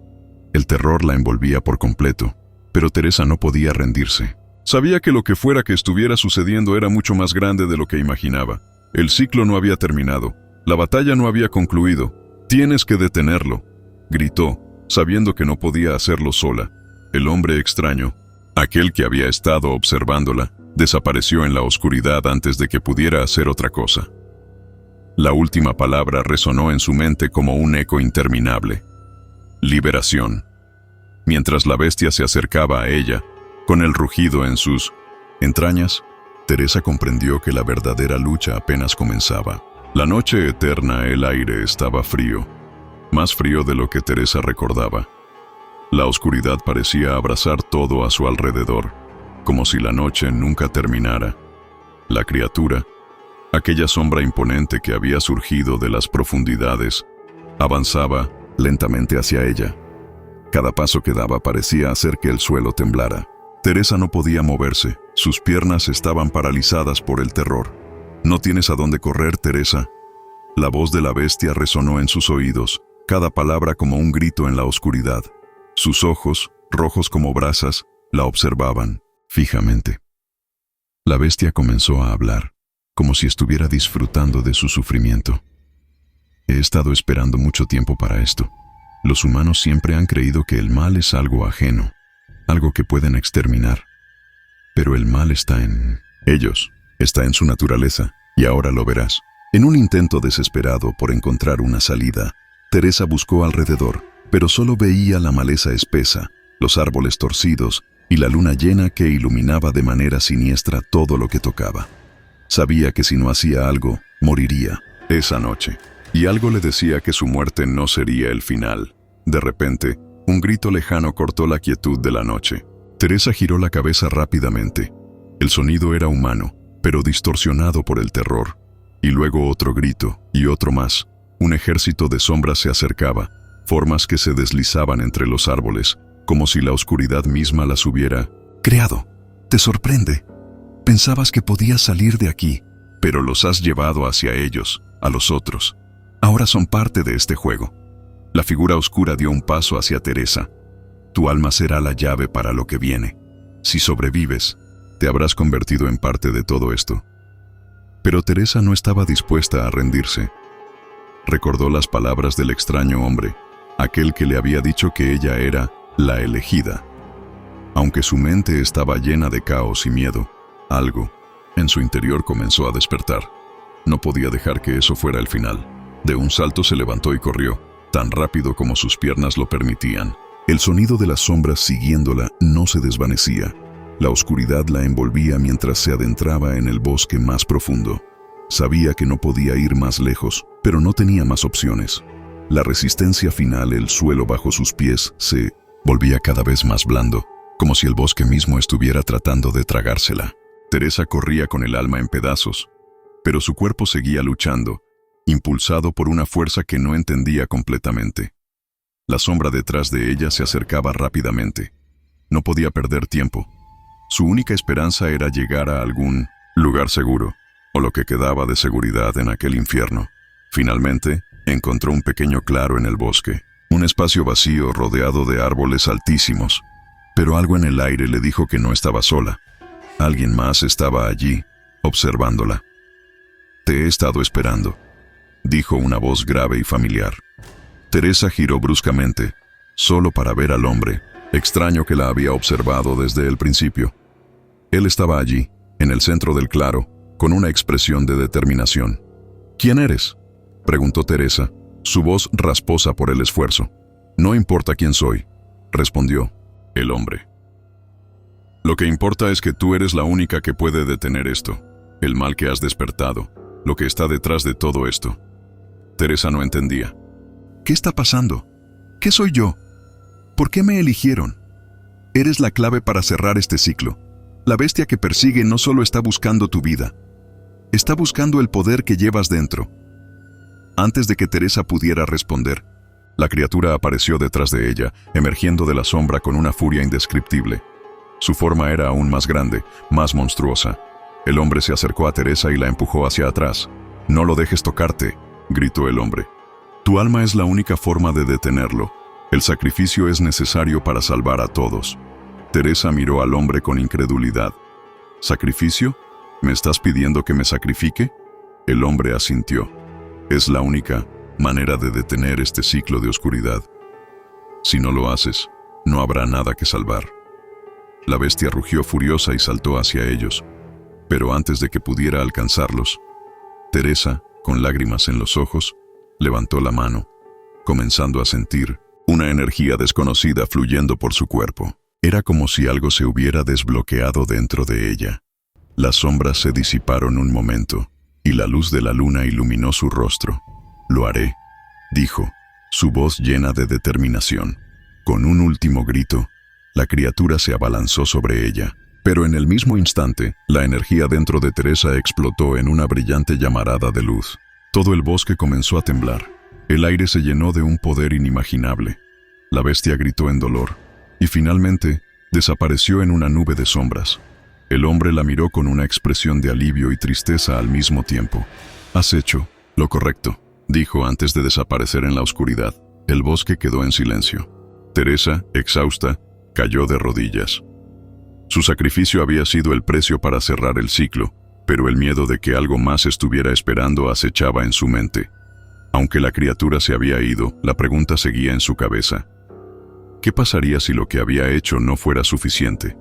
El terror la envolvía por completo, pero Teresa no podía rendirse. Sabía que lo que fuera que estuviera sucediendo era mucho más grande de lo que imaginaba. El ciclo no había terminado, la batalla no había concluido. Tienes que detenerlo, gritó, sabiendo que no podía hacerlo sola. El hombre extraño, aquel que había estado observándola, desapareció en la oscuridad antes de que pudiera hacer otra cosa. La última palabra resonó en su mente como un eco interminable. Liberación. Mientras la bestia se acercaba a ella, con el rugido en sus entrañas, Teresa comprendió que la verdadera lucha apenas comenzaba. La noche eterna, el aire estaba frío, más frío de lo que Teresa recordaba. La oscuridad parecía abrazar todo a su alrededor, como si la noche nunca terminara. La criatura, aquella sombra imponente que había surgido de las profundidades, avanzaba lentamente hacia ella. Cada paso que daba parecía hacer que el suelo temblara. Teresa no podía moverse, sus piernas estaban paralizadas por el terror. «No tienes a dónde correr, Teresa». La voz de la bestia resonó en sus oídos, cada palabra como un grito en la oscuridad. Sus ojos, rojos como brasas, la observaban fijamente. La bestia comenzó a hablar, como si estuviera disfrutando de su sufrimiento. He estado esperando mucho tiempo para esto. Los humanos siempre han creído que el mal es algo ajeno, algo que pueden exterminar. Pero el mal está en ellos, está en su naturaleza, y ahora lo verás. En un intento desesperado por encontrar una salida, Teresa buscó alrededor, pero solo veía la maleza espesa, los árboles torcidos y la luna llena que iluminaba de manera siniestra todo lo que tocaba. Sabía que si no hacía algo, moriría esa noche. y algo le decía que su muerte no sería el final. De repente, un grito lejano cortó la quietud de la noche. Teresa giró la cabeza rápidamente. El sonido era humano, pero distorsionado por el terror. Y luego otro grito, y otro más. Un ejército de sombras se acercaba, formas que se deslizaban entre los árboles, como si la oscuridad misma las hubiera creado. Te sorprende. Pensabas que podías salir de aquí, pero los has llevado hacia ellos, a los otros. Ahora son parte de este juego. La figura oscura dio un paso hacia Teresa. Tu alma será la llave para lo que viene. Si sobrevives, te habrás convertido en parte de todo esto. Pero Teresa no estaba dispuesta a rendirse. Recordó las palabras del extraño hombre, aquel que le había dicho que ella era la elegida. Aunque su mente estaba llena de caos y miedo, algo en su interior comenzó a despertar. No podía dejar que eso fuera el final. De un salto se levantó y corrió, tan rápido como sus piernas lo permitían. El sonido de las sombras siguiéndola no se desvanecía. La oscuridad la envolvía mientras se adentraba en el bosque más profundo. Sabía que no podía ir más lejos, pero no tenía más opciones. La resistencia final, el suelo bajo sus pies, se volvía cada vez más blando, como si el bosque mismo estuviera tratando de tragársela. Teresa corría con el alma en pedazos, pero su cuerpo seguía luchando, impulsado por una fuerza que no entendía completamente. La sombra detrás de ella se acercaba rápidamente. No podía perder tiempo. Su única esperanza era llegar a algún lugar seguro, o lo que quedaba de seguridad en aquel infierno. Finalmente, encontró un pequeño claro en el bosque, un espacio vacío rodeado de árboles altísimos. Pero algo en el aire le dijo que no estaba sola. Alguien más estaba allí, observándola. «Te he estado esperando», dijo una voz grave y familiar. Teresa giró bruscamente, solo para ver al hombre, extraño que la había observado desde el principio. Él estaba allí, en el centro del claro, con una expresión de determinación. «¿Quién eres?», preguntó Teresa, su voz rasposa por el esfuerzo. «No importa quién soy», respondió el hombre. «Lo que importa es que tú eres la única que puede detener esto, el mal que has despertado, lo que está detrás de todo esto». Teresa no entendía. «¿Qué está pasando? ¿Qué soy yo? ¿Por qué me eligieron? Eres la clave para cerrar este ciclo. La bestia que persigue no solo está buscando tu vida, está buscando el poder que llevas dentro». Antes de que Teresa pudiera responder, la criatura apareció detrás de ella, emergiendo de la sombra con una furia indescriptible. Su forma era aún más grande, más monstruosa. El hombre se acercó a Teresa y la empujó hacia atrás. «No lo dejes tocarte», gritó el hombre. «Tu alma es la única forma de detenerlo. El sacrificio es necesario para salvar a todos». Teresa miró al hombre con incredulidad. «¿Sacrificio? ¿Me estás pidiendo que me sacrifique?». El hombre asintió. «Es la única manera de detener este ciclo de oscuridad. Si no lo haces, no habrá nada que salvar». La bestia rugió furiosa y saltó hacia ellos. Pero antes de que pudiera alcanzarlos, Teresa, con lágrimas en los ojos, levantó la mano, comenzando a sentir una energía desconocida fluyendo por su cuerpo. Era como si algo se hubiera desbloqueado dentro de ella. Las sombras se disiparon un momento, y la luz de la luna iluminó su rostro. «Lo haré», dijo, su voz llena de determinación. Con un último grito, la criatura se abalanzó sobre ella. Pero en el mismo instante, la energía dentro de Teresa explotó en una brillante llamarada de luz. Todo el bosque comenzó a temblar. El aire se llenó de un poder inimaginable. La bestia gritó en dolor, y finalmente desapareció en una nube de sombras. El hombre la miró con una expresión de alivio y tristeza al mismo tiempo. «Has hecho lo correcto», dijo antes de desaparecer en la oscuridad. El bosque quedó en silencio. Teresa, exhausta, cayó de rodillas. Su sacrificio había sido el precio para cerrar el ciclo, pero el miedo de que algo más estuviera esperando acechaba en su mente. Aunque la criatura se había ido, la pregunta seguía en su cabeza. ¿Qué pasaría si lo que había hecho no fuera suficiente?